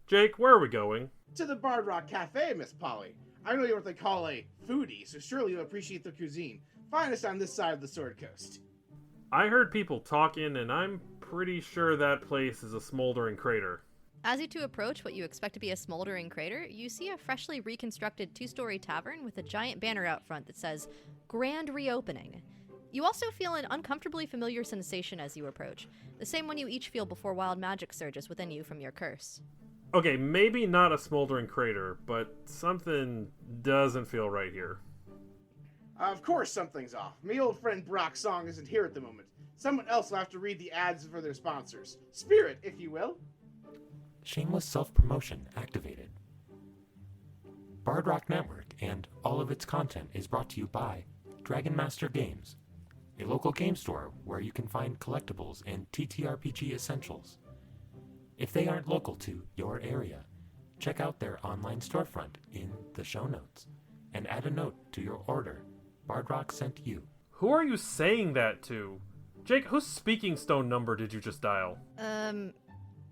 Jake, where are we going? To the Bard Rock Cafe, Miss Polly. I know you're what they call a foodie, so surely you'll appreciate the cuisine. Find us on this side of the Sword Coast. I heard people talking, and I'm pretty sure that place is a smoldering crater. As you two approach what you expect to be a smoldering crater, you see a freshly reconstructed two-story tavern with a giant banner out front that says, Grand Reopening. You also feel an uncomfortably familiar sensation as you approach, the same one you each feel before wild magic surges within you from your curse. Okay, maybe not a smoldering crater, but something doesn't feel right here. Of course something's off. My old friend Brock Song isn't here at the moment. Someone else will have to read the ads for their sponsors. Spirit, if you will. Shameless self-promotion activated. Bard Rock Network and all of its content is brought to you by Dragon Master Games, a local game store where you can find collectibles and TTRPG essentials. If they aren't local to your area, check out their online storefront in the show notes and add a note to your order. Bard Rock sent you. Who are you saying that to? Jake, whose speaking stone number did you just dial?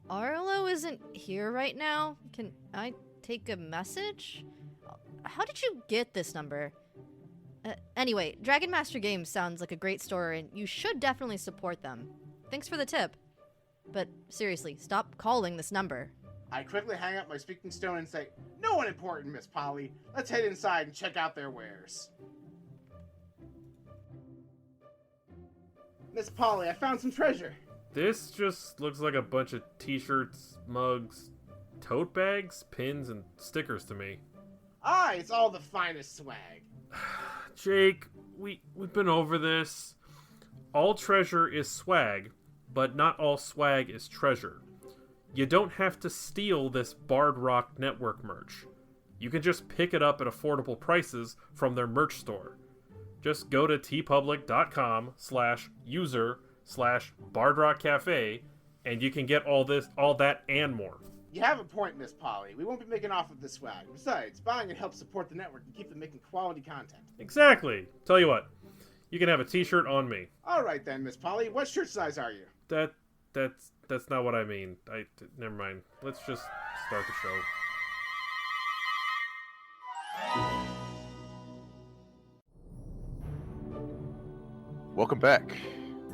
Arlo isn't here right now. Can I take a message? How did you get this number? Anyway, Dragon Master Games sounds like a great store, and you should definitely support them. Thanks for the tip. But seriously, stop calling this number. I quickly hang up my speaking stone and say, No one important, Miss Polly. Let's head inside and check out their wares. Miss Polly, I found some treasure. This just looks like a bunch of t-shirts, mugs, tote bags, pins, and stickers to me. It's all the finest swag. Jake, we've been over this. All treasure is swag, but not all swag is treasure. You don't have to steal this Bard Rock Network merch. You can just pick it up at affordable prices from their merch store. Just go to tpublic.com/user/BardRockCafe and you can get all that and more. You have a point, Miss Polly. We won't be making off with this swag. Besides, buying it helps support the network and keep them making quality content. Exactly. Tell you what, you can have a t-shirt on me. All right then, Miss Polly. What shirt size are you? That's not what I mean. Never mind. Let's just start the show. Welcome back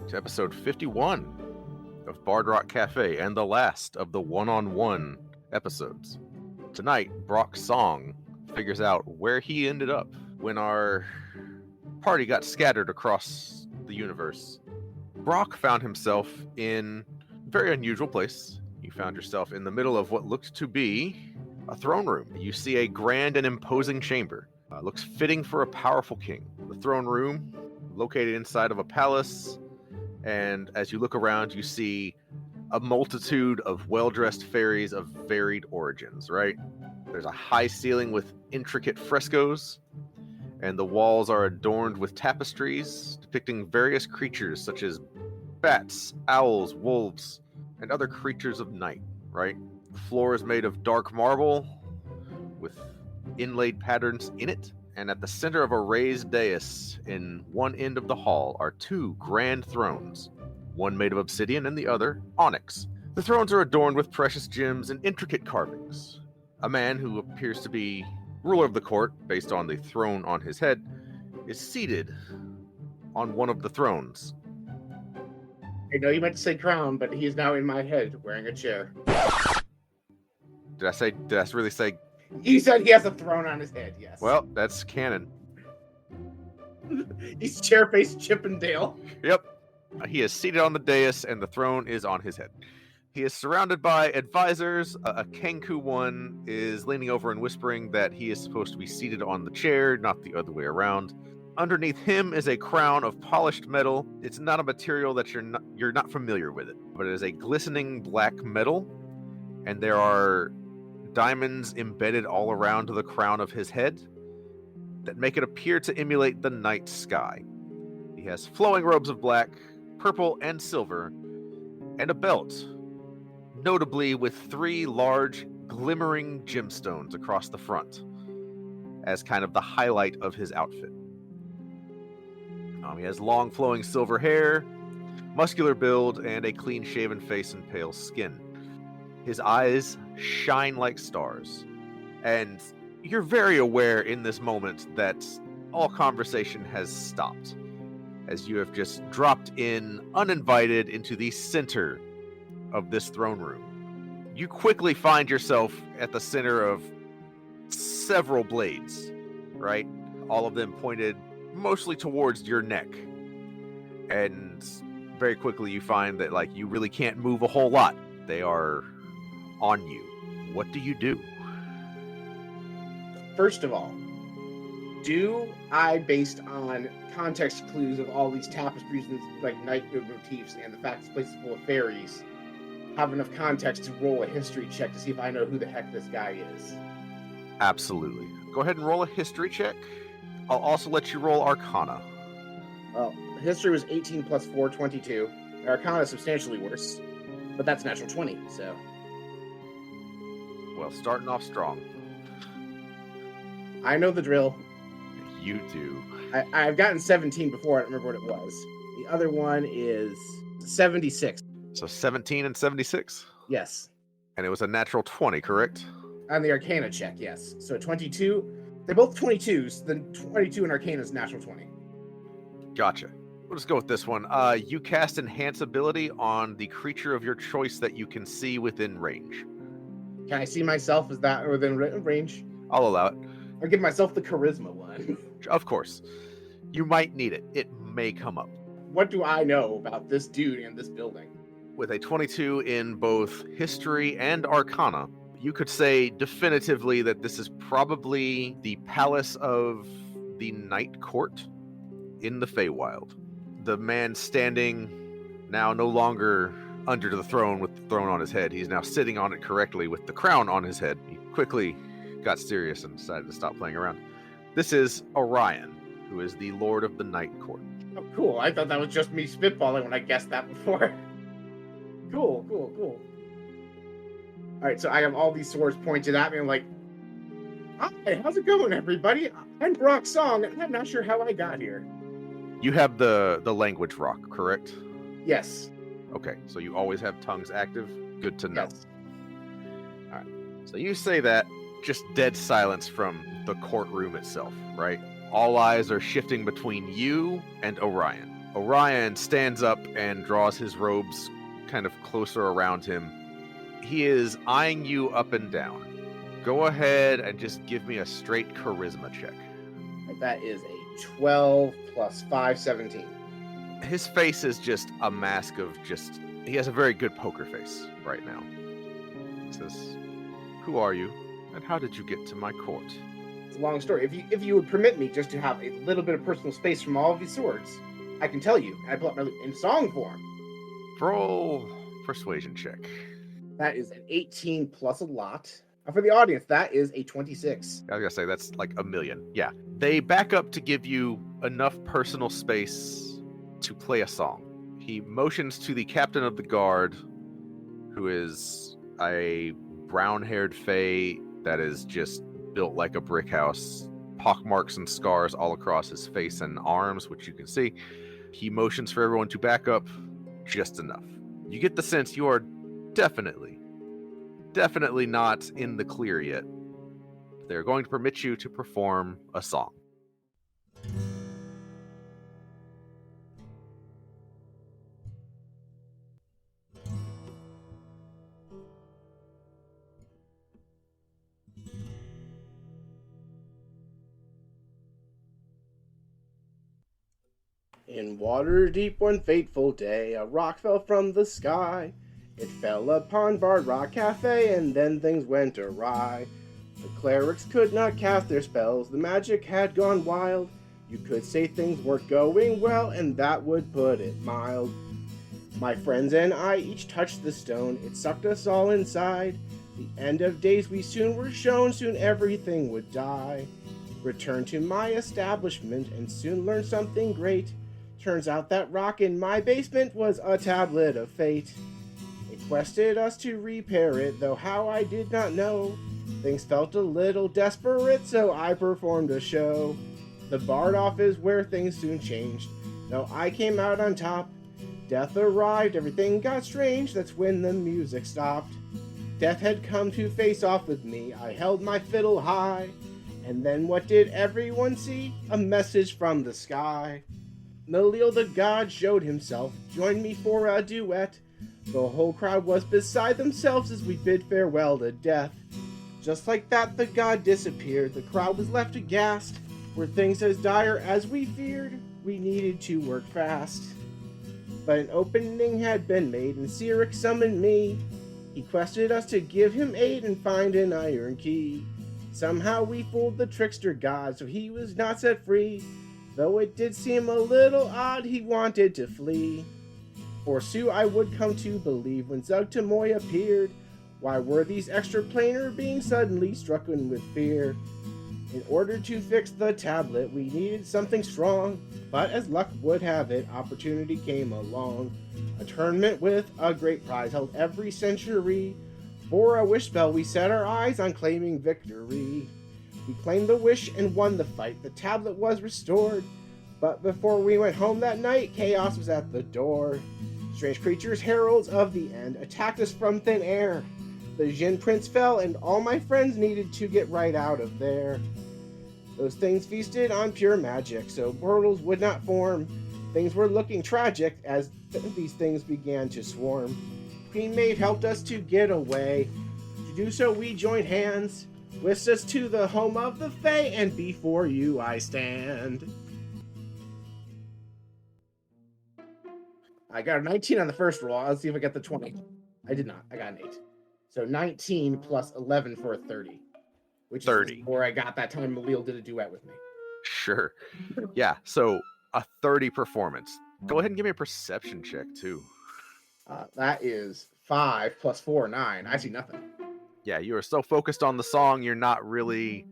to episode 51 of Bard Rock Cafe and the last of the one-on-one episodes. Tonight, Brock Song figures out where he ended up when our party got scattered across the universe. Brock found himself in a very unusual place. You found yourself in the middle of what looked to be a throne room. You see a grand and imposing chamber. Looks fitting for a powerful king. The throne room, located inside of a palace, and as you look around, you see a multitude of well-dressed fairies of varied origins, right? There's a high ceiling with intricate frescoes, and the walls are adorned with tapestries depicting various creatures such as bats, owls, wolves, and other creatures of night, right? The floor is made of dark marble with inlaid patterns in it, and at the center of a raised dais in one end of the hall are two grand thrones, one made of obsidian and the other onyx. The thrones are adorned with precious gems and intricate carvings. A man who appears to be ruler of the court, based on the throne on his head, is seated on one of the thrones. I know you meant to say crown, but he is now in my head, wearing a chair. Did I really say? He said he has a throne on his head, yes. Well, that's canon. He's chair-faced Chippendale. Yep. He is seated on the dais, and the throne is on his head. He is surrounded by advisors. A Kenku one is leaning over and whispering that he is supposed to be seated on the chair, not the other way around. Underneath him is a crown of polished metal. It's not a material that you're not familiar with it, but it is a glistening black metal, and there are diamonds embedded all around the crown of his head that make it appear to emulate the night sky. He has flowing robes of black, purple, and silver, and a belt, notably with 3 large, glimmering gemstones across the front, as kind of the highlight of his outfit. He has long, flowing silver hair, muscular build and a clean-shaven face and pale skin. His eyes shine like stars, and you're very aware in this moment that all conversation has stopped, as you have just dropped in uninvited into the center of this throne room. You quickly find yourself at the center of several blades, right? All of them pointed mostly towards your neck. And very quickly you find that like you really can't move a whole lot. They are on you. What do you do? First of all, do I, based on context clues of all these tapestries and like knighthood motifs and the fact this place is full of fairies, have enough context to roll a history check to see if I know who the heck this guy is? Absolutely. Go ahead and roll a history check. I'll also let you roll Arcana. Well, history was 18 plus 4, 22. Arcana is substantially worse, but that's natural 20, so. Well, starting off strong. I know the drill. You do. I've gotten 17 before, I don't remember what it was. The other one is 76. So 17 and 76? Yes. And it was a natural 20, correct? On the Arcana check, yes. So 22. They're both 22s. Then 22 in Arcana is natural 20. Gotcha. We'll just go with this one. You cast Enhance ability on the creature of your choice that you can see within range. Can I see myself as that within range? I'll allow it. I'll give myself the charisma one. Of course. You might need it. It may come up. What do I know about this dude and this building? With a 22 in both history and arcana, you could say definitively that this is probably the palace of the Night Court in the Feywild. The man standing now no longer under the throne with the throne on his head. He's now sitting on it correctly with the crown on his head. He quickly got serious and decided to stop playing around. This is Orion, who is the Lord of the Night Court. Oh, cool. I thought that was just me spitballing when I guessed that before. Cool. All right, so I have all these swords pointed at me. I'm like, hi, how's it going, everybody? I'm Brock Song, and I'm not sure how I got here. You have the language rock, correct? Yes. Okay, so you always have tongues active? Good to know. Yes. All right, so you say that, just dead silence from the courtroom itself, right? All eyes are shifting between you and Orion. Orion stands up and draws his robes kind of closer around him. He is eyeing you up and down. Go ahead and just give me a straight charisma check. That is a 12 plus 5, 17. His face is just a mask of just... He has a very good poker face right now. He says, "Who are you, and how did you get to my court?" It's a long story. If you would permit me just to have a little bit of personal space from all of these swords, I can tell you. I pull up my in song form. Roll persuasion check. That is an 18 plus a lot. And for the audience, that is a 26. I was gonna say that's like a million. Yeah. They back up to give you enough personal space to play a song. He motions to the captain of the guard, who is a brown-haired fae that is just built like a brick house, pockmarks and scars all across his face and arms, which you can see. He motions for everyone to back up just enough. You get the sense you are definitely not in the clear yet. They're going to permit you to perform a song. In water deep one fateful day, a rock fell from the sky. It fell upon Bard Rock Cafe, and then things went awry. The clerics could not cast their spells, the magic had gone wild. You could say things weren't going well, and that would put it mild. My friends and I each touched the stone, it sucked us all inside. The end of days we soon were shown, soon everything would die. Returned to my establishment, and soon learned something great. Turns out that rock in my basement was a tablet of fate. It quested us to repair it, though how I did not know. Things felt a little desperate, so I performed a show. The Bard off is where things soon changed, though I came out on top. Death arrived, everything got strange, that's when the music stopped. Death had come to face off with me, I held my fiddle high. And then what did everyone see? A message from the sky. Malil the god showed himself, joined me for a duet. The whole crowd was beside themselves as we bid farewell to death. Just like that, the god disappeared, the crowd was left aghast. Were things as dire as we feared? We needed to work fast. But an opening had been made, and Cyric summoned me. He quested us to give him aid and find an iron key. Somehow we fooled the trickster god, so he was not set free. Though it did seem a little odd, he wanted to flee. For so I would come to believe when Zugtamoy appeared. Why were these extra planar beings suddenly strucken with fear? In order to fix the tablet, we needed something strong. But as luck would have it, opportunity came along. A tournament with a great prize held every century. For a wish spell, we set our eyes on claiming victory. We claimed the wish and won the fight. The tablet was restored. But before we went home that night, chaos was at the door. Strange creatures, heralds of the end, attacked us from thin air. The Jinn Prince fell, and all my friends needed to get right out of there. Those things feasted on pure magic, so portals would not form. Things were looking tragic as these things began to swarm. Queen Maeve helped us to get away. To do so, we joined hands, whisked us to the home of the Fae, and before you I stand. I got a 19 on the first roll. Let's see if I get the 20. I did not. I got an 8. So 19 plus 11 for a 30. Which 30. is where I got that time Malil did a duet with me. Sure. Yeah, so a 30 performance. Go ahead and give me a perception check, too. That is 5 plus 4, 9. I see nothing. Yeah, you are so focused on the song, you're not really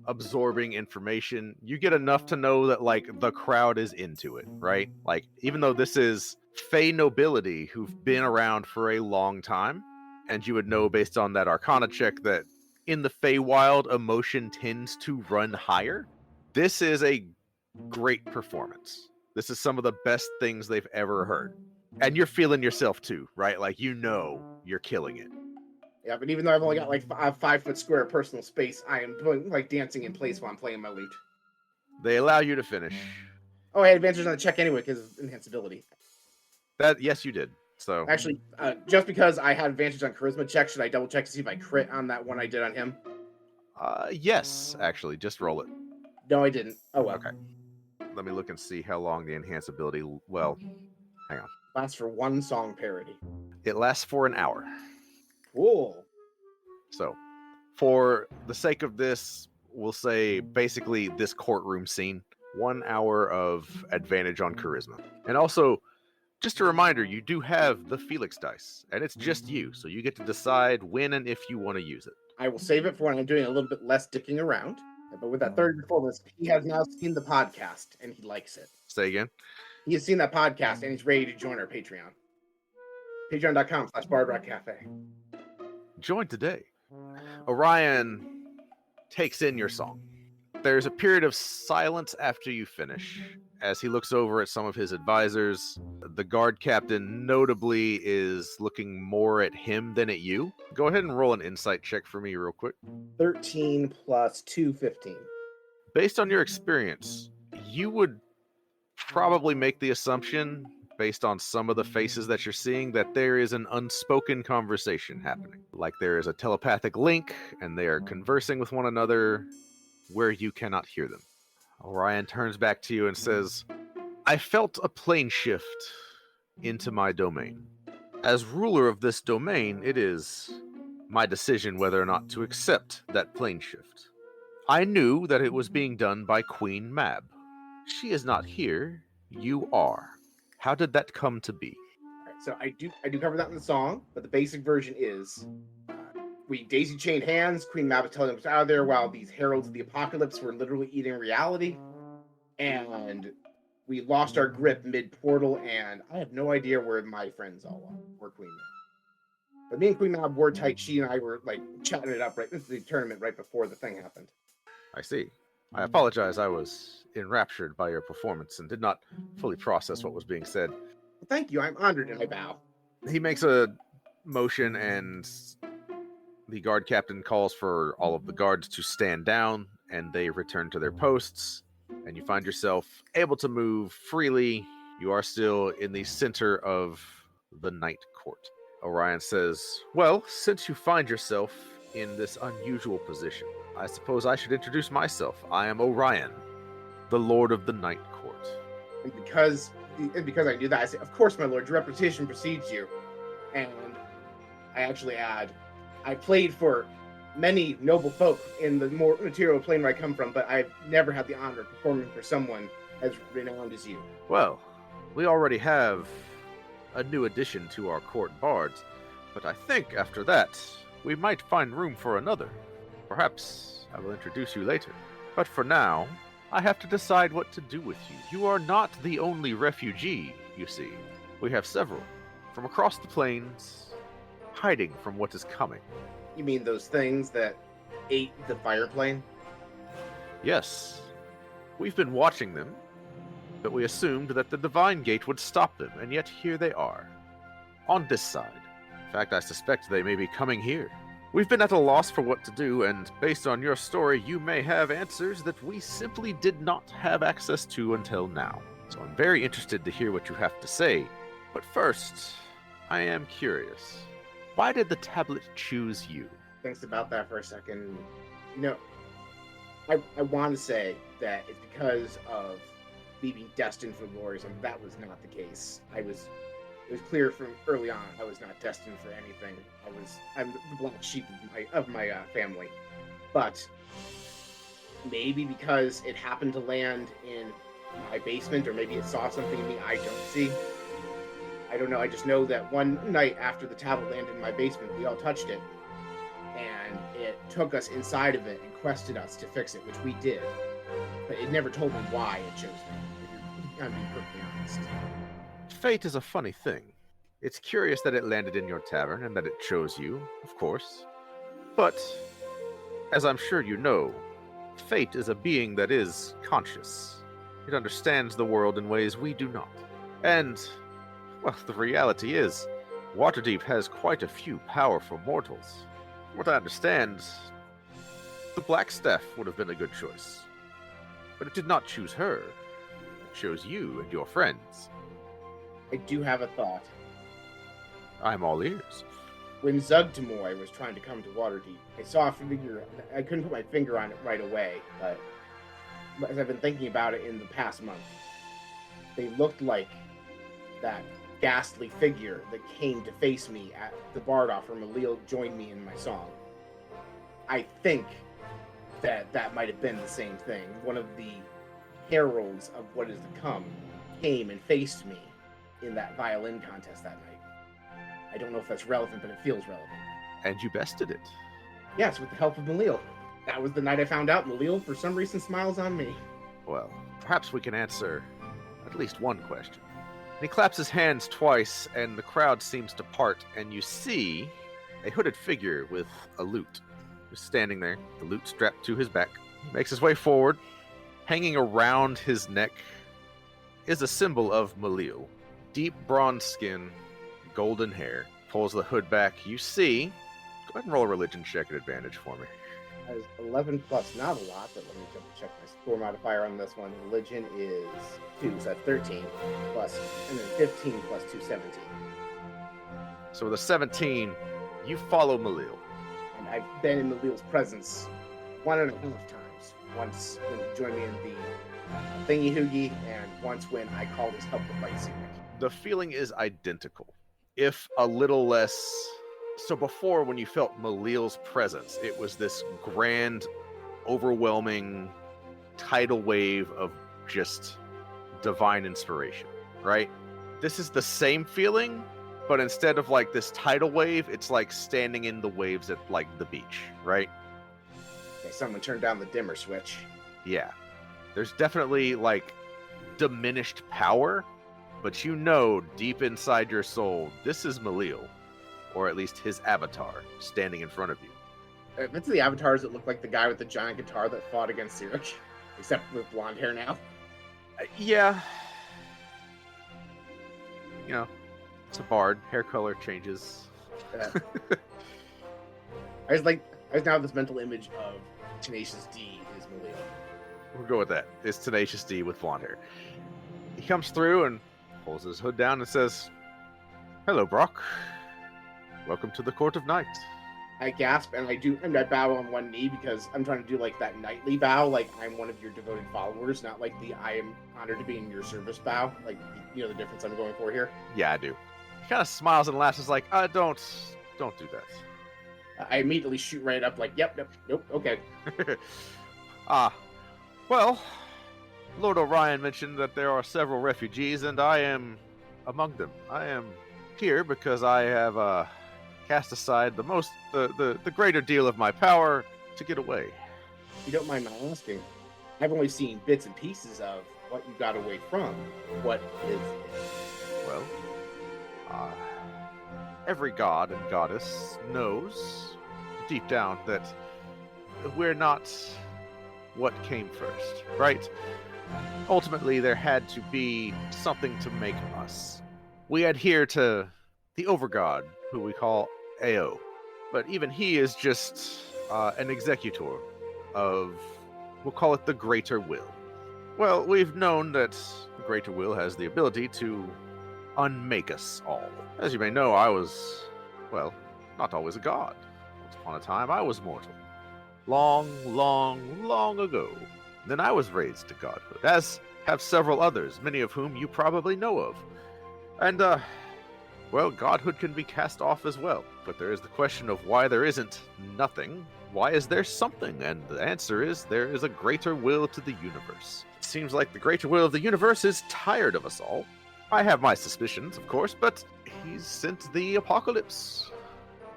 absorbing information. You get enough to know that, like, the crowd is into it, right? Like, even though this is Fey nobility who've been around for a long time, and you would know based on that Arcana check that in the Feywild, emotion tends to run higher. This is a great performance. This is some of the best things they've ever heard. And you're feeling yourself too, right? Like, you know you're killing it. Yeah, but even though I've only got like a 5 foot square of personal space, I am doing like dancing in place while I'm playing my lute. They allow you to finish. Oh, I had advantage on the check anyway because of enhanceability. Yes, you did. So Actually, just because I had advantage on charisma check, should I double check to see if I crit on that one I did on him? yes, actually, just roll it. No, I didn't. Oh well. Okay. Let me look and see how long the enhanceability. Well, hang on. Lasts for one song parody. It lasts for an hour. Cool. So, for the sake of this, we'll say basically this courtroom scene, 1 hour of advantage on charisma. And also, just a reminder, you do have the Felix dice, and it's just you, so you get to decide when and if you want to use it. I will save it for when I'm doing a little bit less dicking around. But with that third performance, he has now seen the podcast and he likes it. Say again? He has seen that podcast and he's ready to join our Patreon. Patreon.com/BardRockCafe. Join today. Orion takes in your song. There's a period of silence after you finish, as he looks over at some of his advisors. The guard captain notably is looking more at him than at you. Go ahead and roll an insight check for me real quick. 13 plus 2, 15. Based on your experience, you would probably make the assumption, based on some of the faces that you're seeing, that there is an unspoken conversation happening. Like there is a telepathic link, and they are conversing with one another where you cannot hear them. Orion turns back to you and says, I felt a plane shift into my domain. As ruler of this domain, it is my decision whether or not to accept that plane shift. I knew that it was being done by Queen Mab. She is not here. You are. How did that come to be? All right, so I do cover that in the song, but the basic version is we daisy chained hands. Queen Mab was telling us out of there while these heralds of the apocalypse were literally eating reality, and we lost our grip mid portal. And I have no idea where my friends all were. Queen Mab, but me and Queen Mab were tight. She and I were like chatting it up right into the tournament right before the thing happened. I see. I apologize. I was enraptured by your performance and did not fully process what was being said. Thank you, I'm honored, and I bow. He makes a motion, and the guard captain calls for all of the guards to stand down, and they return to their posts, and you find yourself able to move freely. You are still in the center of the Night Court. Orion says, well, since you find yourself in this unusual position, I suppose I should introduce myself. I am Orion, the Lord of the Night Court. And because I knew that, I say, of course, my lord, your reputation precedes you. And I actually add, I played for many noble folk in the more material plane where I come from, but I've never had the honor of performing for someone as renowned as you. Well, we already have a new addition to our court bards, but I think after that, we might find room for another. Perhaps I will introduce you later. But for now, I have to decide what to do with you. You are not the only refugee, you see. We have several, from across the plains, hiding from what is coming. You mean those things that ate the fire plane? Yes, we've been watching them, but we assumed that the Divine Gate would stop them, and yet here they are, on this side. In fact, I suspect they may be coming here. We've been at a loss for what to do, and based on your story, you may have answers that we simply did not have access to until now. So I'm very interested to hear what you have to say. But first, I am curious. Why did the tablet choose you? Thinks about that for a second. I want to say that it's because of me being destined for glories, and that was not the case. It was clear from early on I was not destined for anything. I'm the black sheep of my family. But maybe because it happened to land in my basement, or maybe it saw something in me I don't see. I don't know. I just know that one night after the tablet landed in my basement, we all touched it, and it took us inside of it and quested us to fix it, which we did. But it never told me why it chose me. I'm being perfectly honest. Fate is a funny thing. It's curious that it landed in your tavern and that it chose you, of course. But, as I'm sure you know, fate is a being that is conscious. It understands the world in ways we do not. And, well, the reality is, Waterdeep has quite a few powerful mortals. From what I understand, the Blackstaff would have been a good choice. But it did not choose her. It chose you and your friends. I do have a thought. I'm all ears. When Zugtamoy was trying to come to Waterdeep, I saw a figure. I couldn't put my finger on it right away, but as I've been thinking about it in the past month, they looked like that ghastly figure that came to face me at the Bardolph where Malil joined me in my song. I think that might have been the same thing. One of the heralds of what is to come came and faced me in that violin contest that night. I don't know if that's relevant, but it feels relevant. And you bested it. Yes, with the help of Malil. That was the night I found out Malil, for some reason, smiles on me. Well, perhaps we can answer at least one question. And he claps his hands twice, and the crowd seems to part, and you see a hooded figure with a lute. Just standing there, the lute strapped to his back. He makes his way forward. Hanging around his neck is a symbol of Malil. Deep bronze skin, golden hair. Pulls the hood back. You see... Go ahead and roll a religion check at advantage for me. That is 11 plus, not a lot, but let me double check my score modifier on this one. Religion is 2, so that's 13 plus, and then 15 plus 2, 17. So with a 17, you follow Malil. And I've been in Malil's presence 1.5 times. Once when he joined me in the Thingy Hoogie, and once when I called his help to fight Sirik. The feeling is identical, if a little less. So before, when you felt Malil's presence, it was this grand, overwhelming tidal wave of just divine inspiration, right? This is the same feeling, but instead of like this tidal wave, it's like standing in the waves at like the beach, right? Okay, someone turned down the dimmer switch. Yeah. There's definitely like diminished power, but you know deep inside your soul, this is Malil. Or at least his avatar, standing in front of you. If it's the avatars that look like the guy with the giant guitar that fought against Sirik, except with blonde hair now. Yeah. you know, it's a bard. Hair color changes. I just now have this mental image of Tenacious D is Maleo. We'll go with that. It's Tenacious D with blonde hair. He comes through and pulls his hood down and says, "Hello, Brock. Welcome to the Court of Knight." I gasp and I bow on one knee because I'm trying to do like that knightly bow, like I'm one of your devoted followers, not like the I am honored to be in your service bow. Like, you know the difference I'm going for here. Yeah, I do. He kind of smiles and laughs. Is like, don't do that. I immediately shoot right up, like, yep, nope, okay. Well, Lord Orion mentioned that there are several refugees, and I am among them. I am here because I have cast aside the greater deal of my power to get away. If you don't mind my asking, I've only seen bits and pieces of what you got away from. What is it? Well, every god and goddess knows deep down that we're not what came first, right? Ultimately, there had to be something to make us. We adhere to the Overgod, who we call Ao, but even he is just an executor of, we'll call it the Greater Will. Well, we've known that the Greater Will has the ability to unmake us all. As you may know, I was, well, not always a god. Once upon a time, I was mortal. Long ago. Then I was raised to godhood, as have several others, many of whom you probably know of. And, well, godhood can be cast off as well. But there is the question of why there isn't nothing. Why is there something? And the answer is there is a greater will to the universe. It seems like the greater will of the universe is tired of us all. I have my suspicions, of course, but he's sent the apocalypse.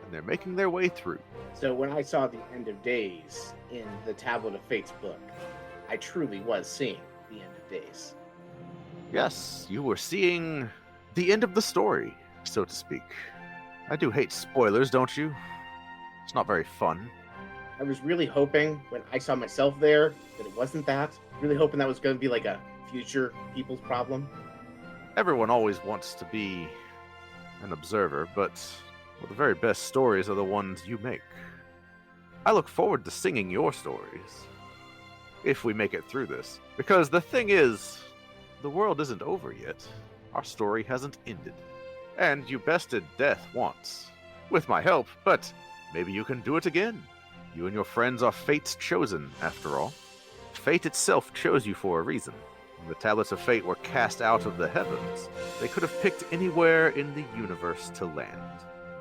And they're making their way through. So when I saw the End of Days in the Tablet of Fate's book, I truly was seeing the End of Days. Yes, you were seeing the end of the story, so to speak. I do hate spoilers, don't you? It's not very fun. I was really hoping when I saw myself there that it wasn't that. Really hoping that was going to be like a future people's problem. Everyone always wants to be an observer, but well, the very best stories are the ones you make. I look forward to singing your stories, if we make it through this. Because the thing is, the world isn't over yet. Our story hasn't ended. And you bested death once. With my help, but maybe you can do it again. You and your friends are fate's chosen, after all. Fate itself chose you for a reason. When the tablets of fate were cast out of the heavens, they could have picked anywhere in the universe to land.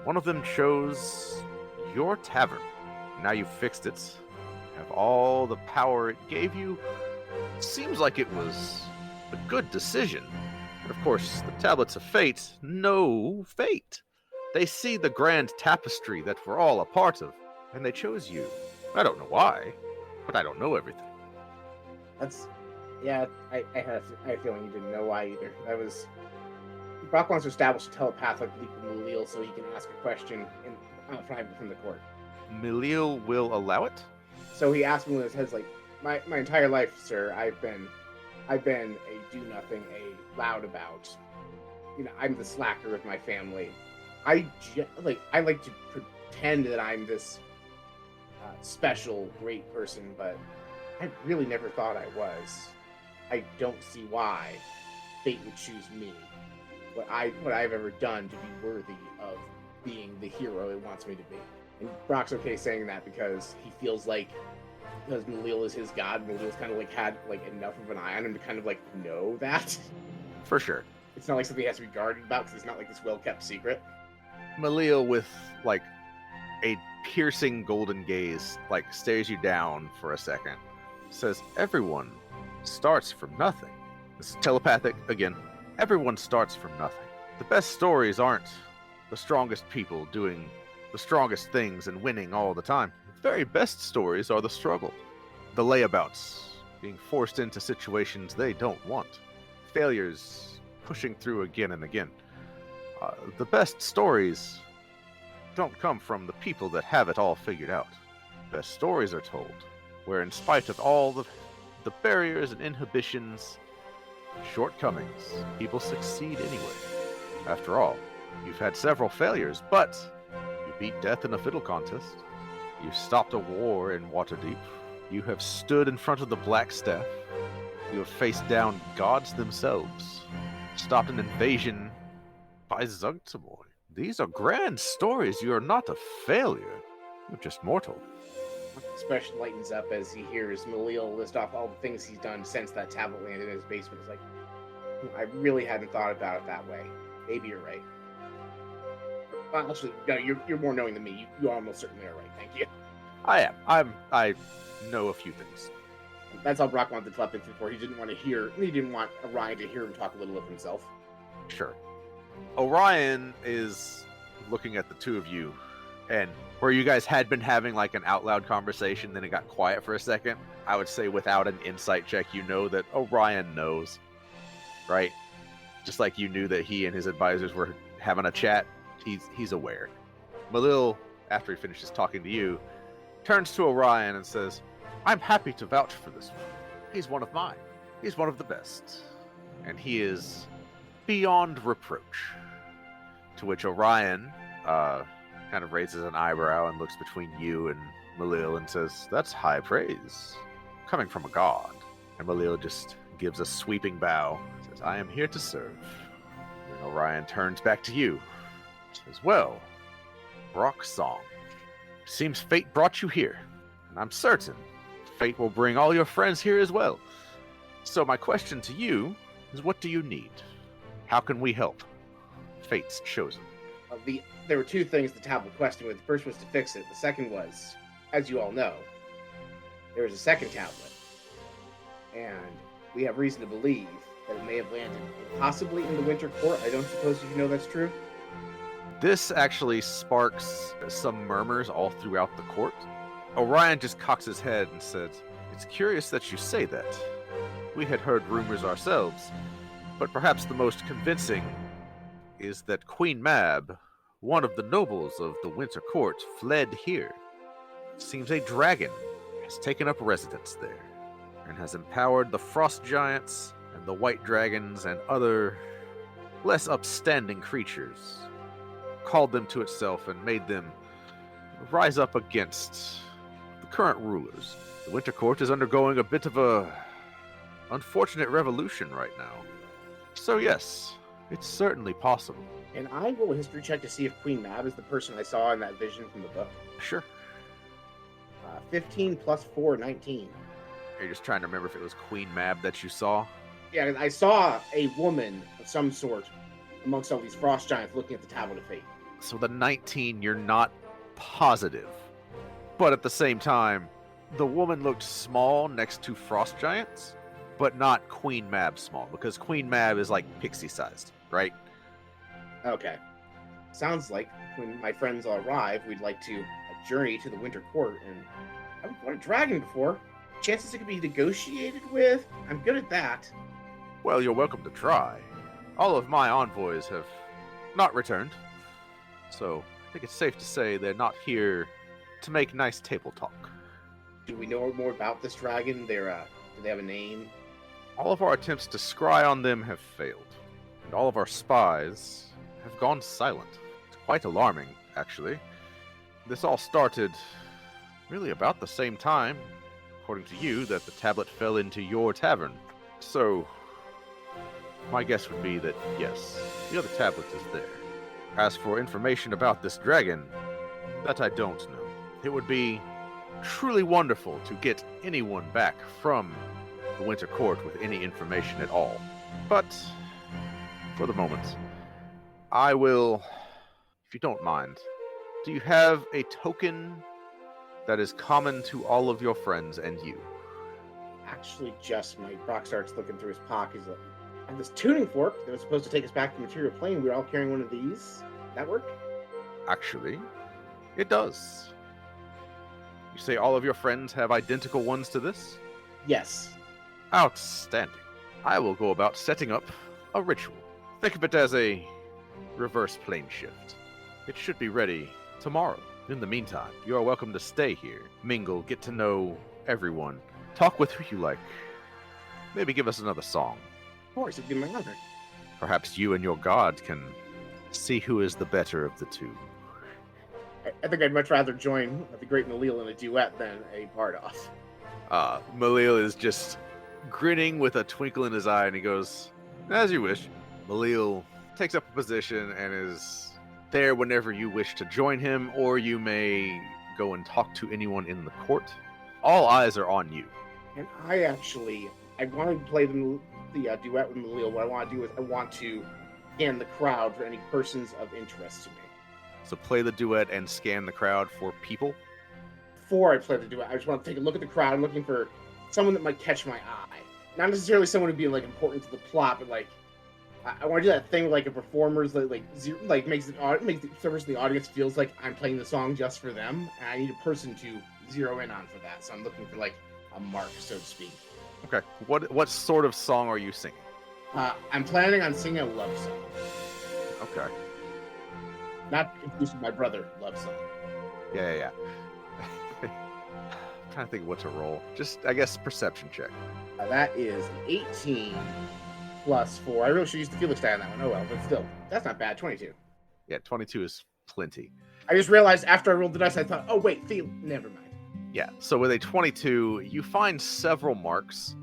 One of them chose your tavern. Now you've fixed it, have all the power it gave you. Seems like it was a good decision. But of course, the tablets of fate know fate. They see the grand tapestry that we're all a part of, and they chose you. I don't know why, but I don't know everything. Yeah, I had a feeling you didn't know why either. That was... Brock wants to establish a telepathic link with Malil so he can ask a question in private from the court. Malil will allow it? So he asked me in his head, like, my entire life, sir, I've been a do-nothing, a loud about. You know, I'm the slacker with my family. I like to pretend that I'm this special, great person, but I really never thought I was. I don't see why fate would choose me. What I've ever done to be worthy of being the hero it wants me to be. And Brock's okay saying that because he feels like, because Malil is his god, Malil's kind of like had like enough of an eye on him to kind of like know that. For sure. It's not like something he has to be guarded about because it's not like this well-kept secret. Malil, with like a piercing golden gaze, like stares you down for a second, says, "Everyone starts from nothing." This is telepathic again. Everyone starts from nothing. The best stories aren't the strongest people doing the strongest things and winning all the time. The very best stories are the struggle, the layabouts, being forced into situations they don't want, failures pushing through again and again. The best stories don't come from the people that have it all figured out. The best stories are told where, in spite of all the barriers and inhibitions, shortcomings, people succeed anyway. After all, you've had several failures, but you beat death in a fiddle contest. You stopped a war in Waterdeep. You have stood in front of the Black Staff. You have faced down gods themselves. Stopped an invasion by Zugtamoy. These are grand stories. You are not a failure. You're just mortal. Expression lightens up as he hears Malil list off all the things he's done since that tablet landed in his basement. It's like, I really hadn't thought about it that way. Maybe you're right. Well, actually, no, you're more knowing than me. You almost certainly are right. Thank you. I am. I know a few things. That's all Brock wanted the telepathy for. He didn't want Orion to hear him talk a little of himself. Sure. Orion is looking at the two of you, and where you guys had been having like an out loud conversation, then it got quiet for a second. I would say without an insight check, you know that Orion knows, right? Just like you knew that he and his advisors were having a chat, he's aware. Malil, after he finishes talking to you, turns to Orion and says, I'm happy to vouch for this one. He's one of mine. He's one of the best. And he is beyond reproach. To which Orion kind of raises an eyebrow and looks between you and Malil and says, that's high praise. Coming from a god. And Malil just gives a sweeping bow. Says, I am here to serve. And Orion turns back to you. Says, well, Brock Song. Seems fate brought you here. And I'm certain fate will bring all your friends here as well. So my question to you is, what do you need? How can we help? Fate's chosen. There were two things the tablet questioned with. The first was to fix it. The second was, as you all know, there was a second tablet. And we have reason to believe that it may have landed possibly in the Winter Court. I don't suppose you know that's true? This actually sparks some murmurs all throughout the court. Orion just cocks his head and says, it's curious that you say that. We had heard rumors ourselves, but perhaps the most convincing is that Queen Mab, one of the nobles of the Winter Court, fled here. Seems a dragon has taken up residence there, and has empowered the frost giants and the white dragons and other less upstanding creatures, called them to itself and made them rise up against the current rulers. The Winter Court is undergoing a bit of a unfortunate revolution right now. So yes, it's certainly possible. And I roll a history check to see if Queen Mab is the person I saw in that vision from the book. Sure. 15 plus 4, 19. You're just trying to remember if it was Queen Mab that you saw? Yeah, I saw a woman of some sort amongst all these frost giants looking at the Tablet of Fate. So the 19, you're not positive. But at the same time, the woman looked small next to frost giants, but not Queen Mab small, because Queen Mab is like pixie-sized, right? Okay. Sounds like when my friends all arrive, we'd like to journey to the Winter Court, and I haven't fought a dragon before. Chances it could be negotiated with? I'm good at that. Well, you're welcome to try. All of my envoys have not returned, so I think it's safe to say they're not here to make nice table talk. Do we know more about this dragon? Do they have a name? All of our attempts to scry on them have failed, and all of our spies have gone silent. It's quite alarming, actually. This all started really about the same time, according to you, that the tablet fell into your tavern. So, my guess would be that, yes, the other tablet is there. As for information about this dragon, that I don't know. It would be truly wonderful to get anyone back from the Winter Court with any information at all. But, for the moment, I will, if you don't mind, do you have a token that is common to all of your friends and you? Actually, just my Brock starts looking through his pocket. He's like, I have this tuning fork that was supposed to take us back to the material plane. We were all carrying one of these. That work? Actually, it does. You say all of your friends have identical ones to this? Yes. Outstanding. I will go about setting up a ritual. Think of it as a reverse plane shift. It should be ready tomorrow. In the meantime, you are welcome to stay here, mingle, get to know everyone, talk with who you like. Maybe give us another song. Of course, it'd be my honor. Perhaps you and your god can See who is the better of the two. I think I'd much rather join the great Malil in a duet than a Bardoff. Malil is just grinning with a twinkle in his eye, and he goes, "As you wish." Malil takes up a position and is there whenever you wish to join him, or you may go and talk to anyone in the court. All eyes are on you. And I want to play the duet with Malil. What I want to do is I want to scan the crowd for any persons of interest to me. So play the duet and scan the crowd for people. Before I play the duet, I just want to take a look at the crowd. I'm looking for someone that might catch my eye. Not necessarily someone who'd be like important to the plot, but like I want to do that thing with like a performer's that makes the service of the audience feels like I'm playing the song just for them, and I need a person to zero in on for that. So I'm looking for like a mark, so to speak. Okay. What sort of song are you singing? I'm planning on singing a love song. Okay. Not confused with my brother love song. Yeah. I'm trying to think of what to roll. Just, I guess, perception check. That is an 18 plus 4. I really should use the Felix die on that one. Oh well, but still, that's not bad. 22. Yeah, 22 is plenty. I just realized after I rolled the dice, I thought, oh wait, never mind. Yeah, so with a 22, you find several marks.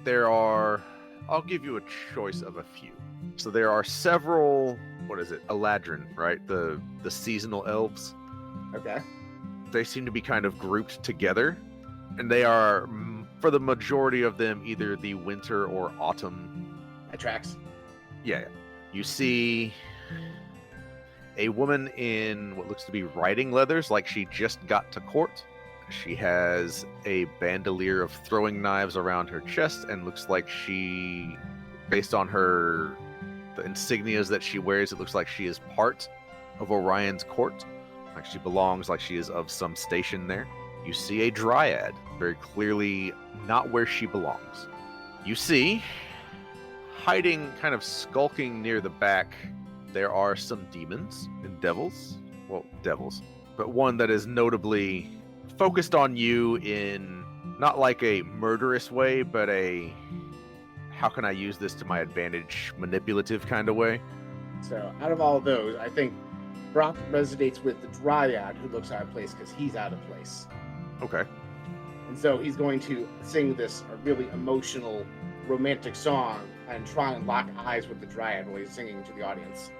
There are, I'll give you a choice of a few. So there are several, Eladrin, right? The seasonal elves. Okay. They seem to be kind of grouped together, and they are, for the majority of them, either the winter or autumn. That tracks. Yeah. You see a woman in what looks to be riding leathers, like she just got to court. She has a bandolier of throwing knives around her chest, and looks like she, based on the insignias that she wears, it looks like she is part of Orion's court. Like she belongs, like she is of some station there. You see a dryad, very clearly not where she belongs. You see, hiding, kind of skulking near the back, there are some demons and devils. Well, devils. But one that is notably focused on you in not like a murderous way, but a how can I use this to my advantage, manipulative kind of way. So out of all of those, I think Brock resonates with the dryad who looks out of place because he's out of place. Okay. And so he's going to sing this really emotional, romantic song and try and lock eyes with the dryad while he's singing to the audience.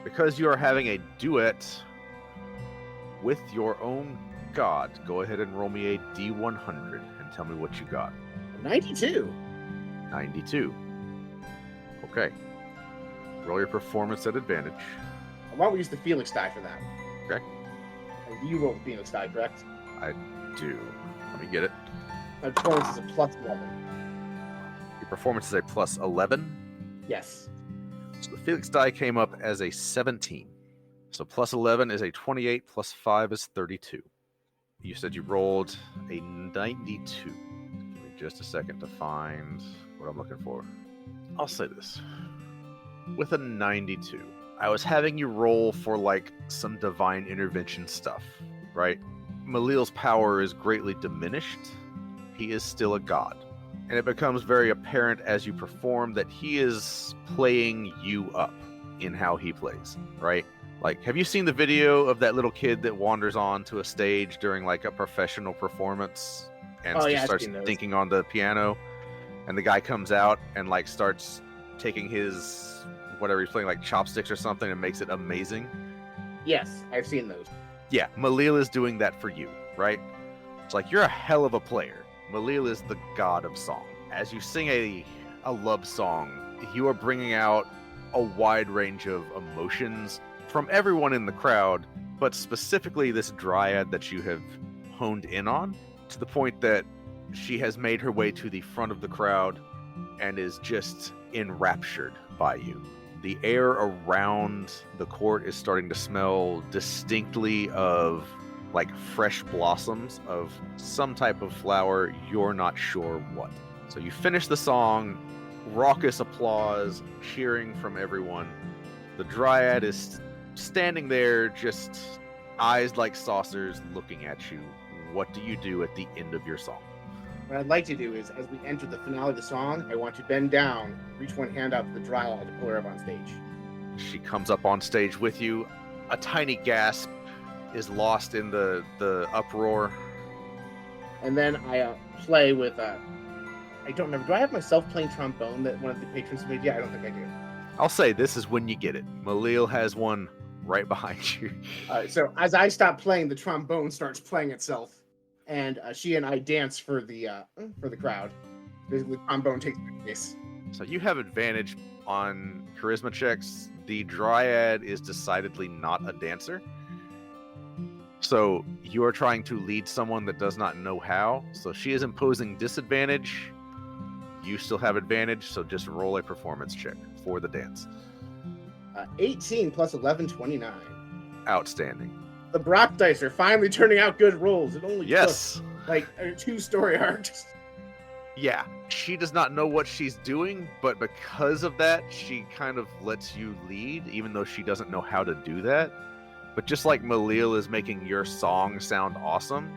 Because you are having a duet with your own god, go ahead and roll me a D100 and tell me what you got. 92. 92. Okay. Roll your performance at advantage. Why don't we use the Felix die for that? Okay. And you roll the Felix die, correct? I do. Let me get it. My performance is a plus 11. Your performance is a plus 11. Yes. So the Felix die came up as a 17. So plus 11 is a 28, plus 5 is 32. You said you rolled a 92. Give me just a second to find what I'm looking for. I'll say this. With a 92, I was having you roll for like some divine intervention stuff, right? Malil's power is greatly diminished. He is still a god. And it becomes very apparent as you perform that he is playing you up in how he plays, right? Like, have you seen the video of that little kid that wanders onto a stage during like a professional performance and starts thinking on the piano, and the guy comes out and like starts taking his whatever he's playing, like chopsticks or something, and makes it amazing? Yes, I've seen those. Yeah, Malil is doing that for you, right? It's like, you're a hell of a player. Malil is the god of song. As you sing a love song, you are bringing out a wide range of emotions from everyone in the crowd, but specifically this dryad that you have honed in on, to the point that she has made her way to the front of the crowd and is just enraptured by you. The air around the court is starting to smell distinctly of like fresh blossoms of some type of flower, you're not sure what. So you finish the song, raucous applause, cheering from everyone. The dryad is standing there, just eyes like saucers looking at you. What do you do at the end of your song? What I'd like to do is, as we enter the finale of the song, I want to bend down, reach one hand out to the dryad to pull her up on stage. She comes up on stage with you. A tiny gasp is lost in the uproar. And then I play with I don't remember. Do I have myself playing trombone that one of the patrons made? Yeah, I don't think I do. I'll say this is when you get it. Malil has one right behind you. So as I stop playing, the trombone starts playing itself, and she and I dance for the crowd. Basically, the trombone takes place. So you have advantage on charisma checks. The Dryad is decidedly not a dancer. So you are trying to lead someone that does not know how. So she is imposing disadvantage. You still have advantage, so just roll a performance check for the dance. 18 plus 11, 29. Outstanding. The Brock dice are finally turning out good rolls. It only Yes. took like a 2-story arc. Yeah. She does not know what she's doing, but because of that, she kind of lets you lead, even though she doesn't know how to do that. But just like Malil is making your song sound awesome,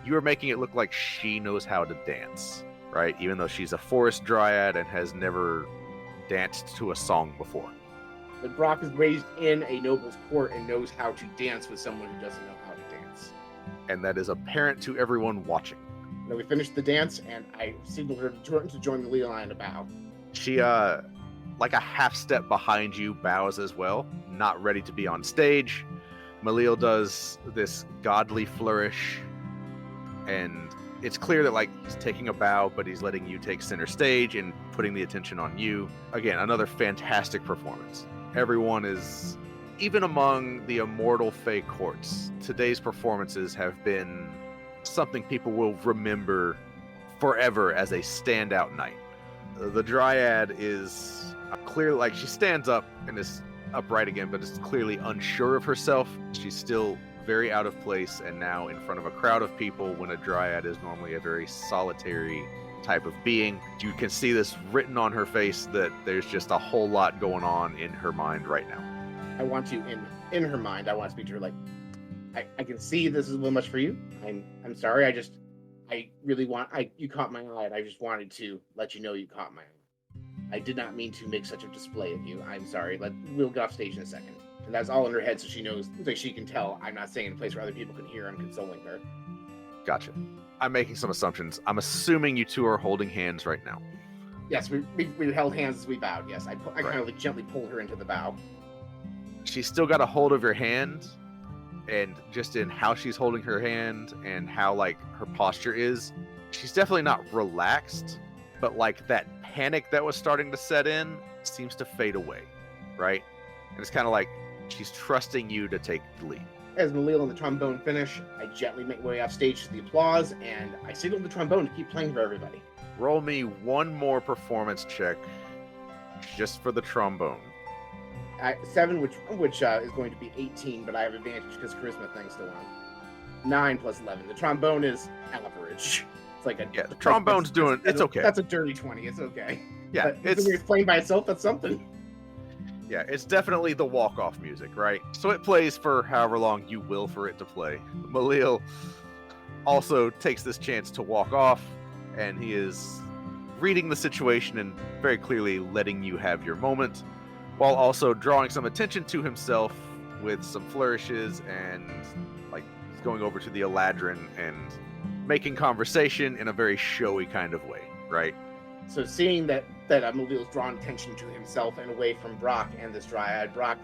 you are making it look like she knows how to dance, right? Even though she's a forest dryad and has never danced to a song before. But Brock is raised in a noble's court and knows how to dance with someone who doesn't know how to dance. And that is apparent to everyone watching. Then we finished the dance, and I signaled her to join the lead line to bow. She, like a half step behind you, bows as well, not ready to be on stage. Malil does this godly flourish, and it's clear that, like, he's taking a bow, but he's letting you take center stage and putting the attention on you. Again, another fantastic performance. Everyone is, even among the immortal Fey courts, today's performances have been something people will remember forever as a standout night. The Dryad is clear, like, she stands up and is upright again, but is clearly unsure of herself. She's still very out of place and now in front of a crowd of people when a Dryad is normally a very solitary type of being. You can see this written on her face that there's just a whole lot going on in her mind right now. I want to, in her mind, I want to speak to her like, I can see this is a little much for you. I'm sorry. I really want, you caught my eye, and I just wanted to let you know you caught my eye. I did not mean to make such a display of you. I'm sorry. We'll go off stage in a second. And that's all in her head, so she knows, like, she can tell I'm not saying in a place where other people can hear I'm consoling her. Gotcha. I'm making some assumptions. I'm assuming you two are holding hands right now. Yes, we held hands as we bowed. Yes, I kind of like gently pulled her into the bow. She's still got a hold of your hand, and just in how she's holding her hand and how, like, her posture is, she's definitely not relaxed, but, like, that panic that was starting to set in seems to fade away, right? And it's kind of like she's trusting you to take the lead. As Malil and the trombone finish, I gently make my way off stage to the applause, and I signal the trombone to keep playing for everybody. Roll me one more performance check just for the trombone. 7, which is going to be 18, but I have advantage because charisma thing's still on. 9 plus 11. The trombone is average. It's like the trombone's doing. It's okay. That's a dirty 20. It's okay. Yeah, but it's playing by itself. That's something. Yeah, it's definitely the walk-off music, right? So it plays for however long you will for it to play. Malil also takes this chance to walk off, and he is reading the situation and very clearly letting you have your moment, while also drawing some attention to himself with some flourishes and, like, going over to the Eladrin and making conversation in a very showy kind of way, right? So seeing that Malil's drawn attention to himself and away from Brock and this Dryad, Brock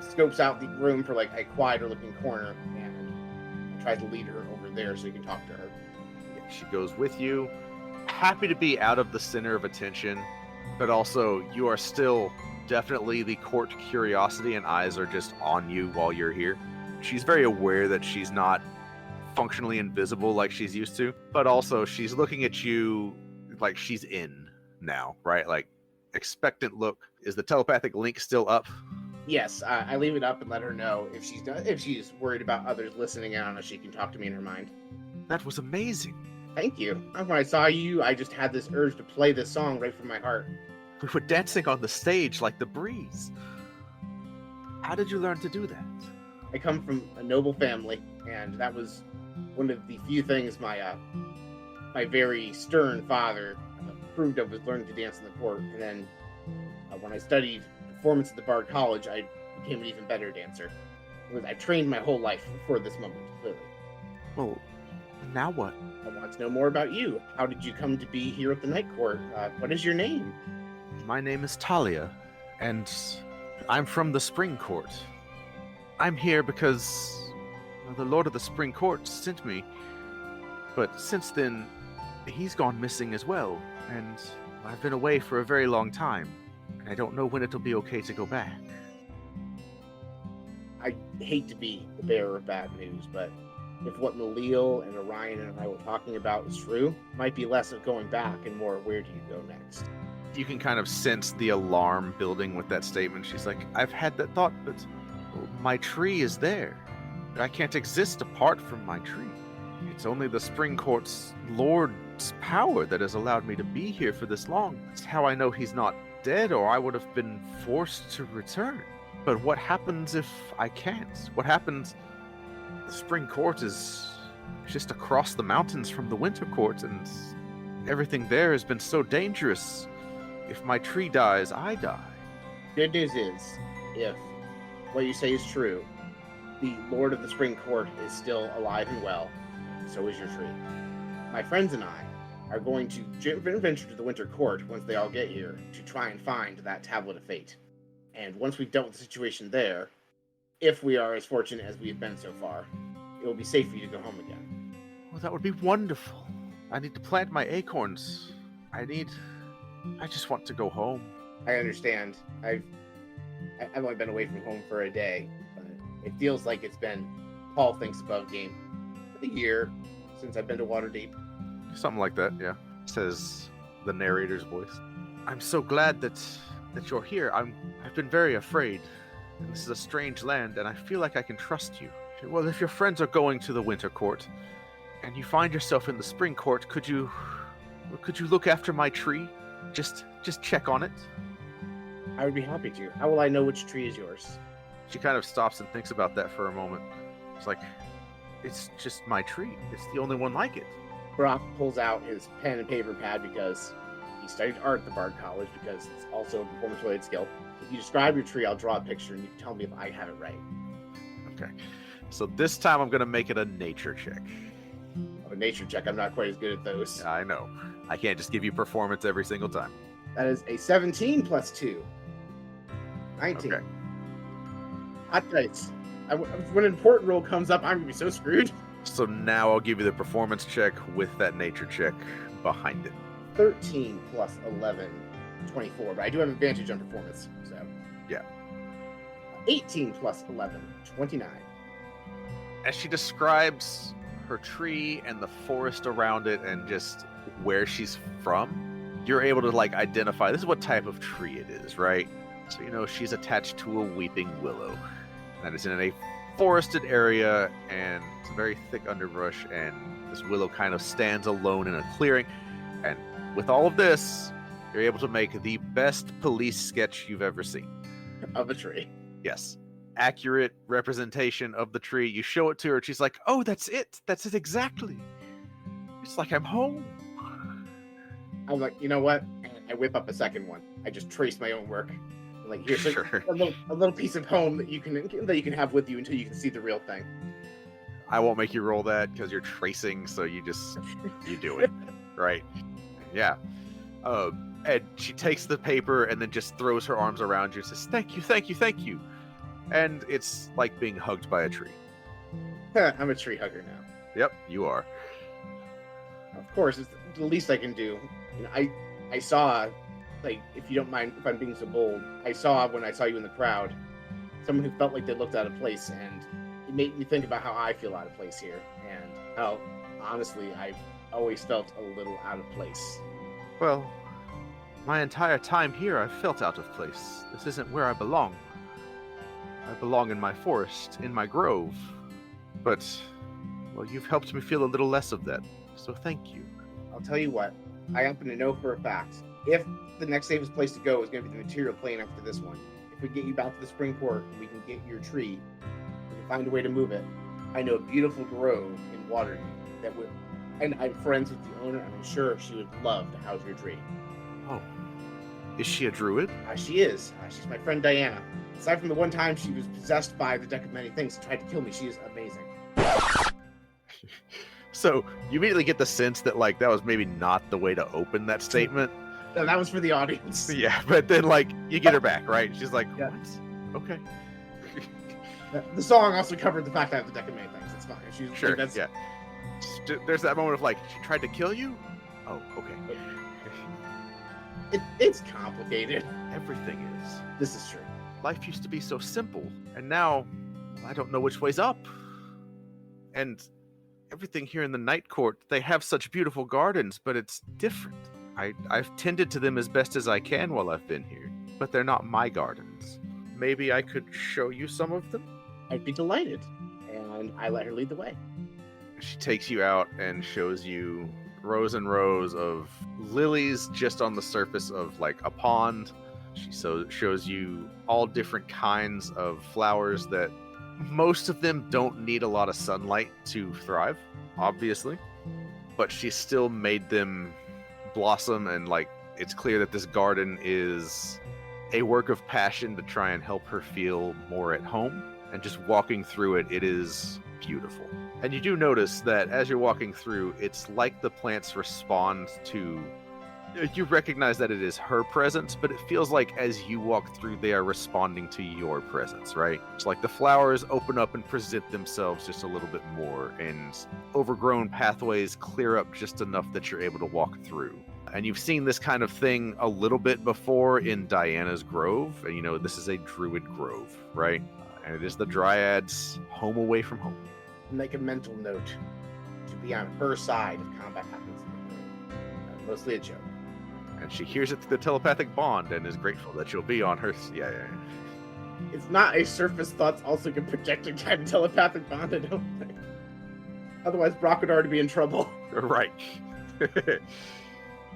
scopes out the room for, like, a quieter looking corner and tries to lead her over there so he can talk to her. Yeah, she goes with you, happy to be out of the center of attention, but also you are still definitely the court curiosity, and eyes are just on you while you're here. She's very aware that she's not functionally invisible like she's used to, but also she's looking at you like she's in now, right? Like, expectant look. Is the telepathic link still up? Yes, I leave it up and let her know if she's worried about others listening in on us, she can talk to me in her mind. That was amazing. Thank you. When I saw you, I just had this urge to play this song right from my heart. We were dancing on the stage like the breeze. How did you learn to do that? I come from a noble family, and that was one of the few things my very stern father approved of, was learning to dance in the court. And then when I studied performance at the Bard College, I became an even better dancer. I've trained my whole life for this moment, clearly. Well, now what? I want to know more about you. How did you come to be here at the Night Court? What is your name? My name is Talia, and I'm from the Spring Court. I'm here because the Lord of the Spring Court sent me, but since then, he's gone missing as well, and I've been away for a very long time, and I don't know when it'll be okay to go back. I hate to be the bearer of bad news, but if what Malil and Orion and I were talking about is true, it might be less of going back and more where do you go next. You can kind of sense the alarm building with that statement. She's like, I've had that thought, but my tree is there. I can't exist apart from my tree. It's only the Spring Court's Lord's power that has allowed me to be here for this long. It's how I know he's not dead, or I would have been forced to return. But what happens if I can't? What happens? The Spring Court is just across the mountains from the Winter Court, and everything there has been so dangerous. If my tree dies, I die. Good news is, if what you say is true, the Lord of the Spring Court is still alive and well, and so is your tree. My friends and I are going to venture to the Winter Court once they all get here to try and find that Tablet of Fate. And once we've dealt with the situation there, if we are as fortunate as we have been so far, it will be safe for you to go home again. Well, that would be wonderful. I need to plant my acorns. I just want to go home. I understand. I've only been away from home for a day, but it feels like it's been, Paul thinks above game, a year since I've been to Waterdeep. Something like that, yeah. Says the narrator's voice. I'm so glad that you're here. I've been very afraid. This is a strange land, and I feel like I can trust you. Well, if your friends are going to the Winter Court, and you find yourself in the Spring Court, could you look after my tree? Just check on it. I would be happy to. How will I know which tree is yours? She kind of stops and thinks about that for a moment. It's like, it's just my tree. It's the only one like it. Brock pulls out his pen and paper pad because he studied art at the Bard College, because it's also a performance-related skill. If you describe your tree, I'll draw a picture and you can tell me if I have it right. Okay. So this time I'm going to make it a nature check. A nature check. I'm not quite as good at those. I know. I can't just give you performance every single time. That is a 17 plus 2. 19. Okay. Hot dice. When an important roll comes up, I'm going to be so screwed. So now I'll give you the performance check with that nature check behind it. 13 plus 11, 24. But I do have advantage on performance, so. Yeah. 18 plus 11, 29. As she describes her tree and the forest around it and just where she's from, you're able to identify this is what type of tree it is, right? So she's attached to a weeping willow that is in a forested area, and it's a very thick underbrush, and this willow kind of stands alone in a clearing. And with all of this, you're able to make the best police sketch you've ever seen. Of a tree. Yes. Accurate representation of the tree. You show it to her, and she's like, oh, that's it. That's it exactly. It's like I'm home. I'm like, you know what? And I whip up a second one. I just trace my own work. I'm like, here's Sure. a little piece of home that you can have with you until you can see the real thing. I won't make you roll that because you're tracing, so you do it. Right. Yeah. And she takes the paper and then just throws her arms around you and says, thank you, thank you, thank you. And it's like being hugged by a tree. I'm a tree hugger now. Yep, you are. Of course, it's the least I can do. I saw, if you don't mind if I'm being so bold, I saw when I saw you in the crowd, someone who felt like they looked out of place, and it made me think about how I feel out of place here, and how, honestly, I've always felt a little out of place. Well, my entire time here I've felt out of place. This isn't where I belong. I belong in my forest, in my grove. But, well, you've helped me feel a little less of that, so thank you. I'll tell you what, I happen to know for a fact, if the next safest place to go is going to be the material plane after this one, if we get you back to the Spring Court and we can get your tree, we can find a way to move it, I know a beautiful grove in Waterdeep that would, and I'm friends with the owner, and I'm sure she would love to house your tree. Oh, Is she a druid? She is. She's my friend Diana. Aside from the one time she was possessed by the Deck of Many Things and tried to kill me, she is amazing. So you immediately get the sense that like that was maybe not the way to open that statement. No, that was for the audience. Yeah, but then like you get her back, right? She's like, Yeah. what? Okay. The song also covered the fact that I have the Deck of Many Things. It's fine. She's Sure. like, that's, Yeah. There's that moment of like, she tried to kill you? Oh, okay. It's complicated. Everything is. This is true. Life used to be so simple, and now I don't know which way's up. And everything here in the Night Court, they have such beautiful gardens, but it's different. I've tended to them as best as I can while I've been here, but they're not my gardens. Maybe I could show you some of them? I'd be delighted. And I let her lead the way. She takes you out and shows you rows and rows of lilies just on the surface of like a pond. She shows you all different kinds of flowers that most of them don't need a lot of sunlight to thrive, obviously, but she still made them blossom, and like it's clear that this garden is a work of passion to try and help her feel more at home. And just walking through it, it is beautiful. And you do notice that as you're walking through, it's like the plants respond to... You recognize that it is her presence, but it feels like as you walk through, they are responding to your presence, right? It's like the flowers open up and present themselves just a little bit more, and overgrown pathways clear up just enough that you're able to walk through. And you've seen this kind of thing a little bit before in Diana's Grove, and you know, this is a druid grove, right? And it is the Dryad's home away from home. Make a mental note to be on her side if combat happens in the room. Mostly a joke. And she hears it through the telepathic bond and is grateful that you'll be on her. Yeah. It's not a surface thoughts also can projecting kind of telepathic bond, I don't think. Otherwise, Brock would already be in trouble. Right.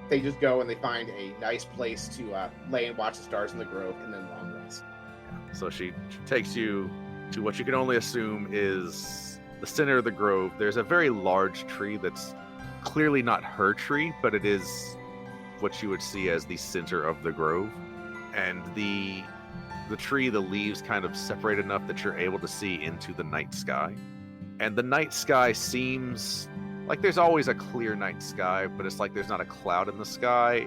They just go and they find a nice place to lay and watch the stars in the grove and then long rest. So she takes you to what you can only assume is the center of the grove. There's a very large tree that's clearly not her tree, but it is what you would see as the center of the grove. And the tree, the leaves kind of separate enough that you're able to see into the night sky. And the night sky seems like there's always a clear night sky, but it's like there's not a cloud in the sky.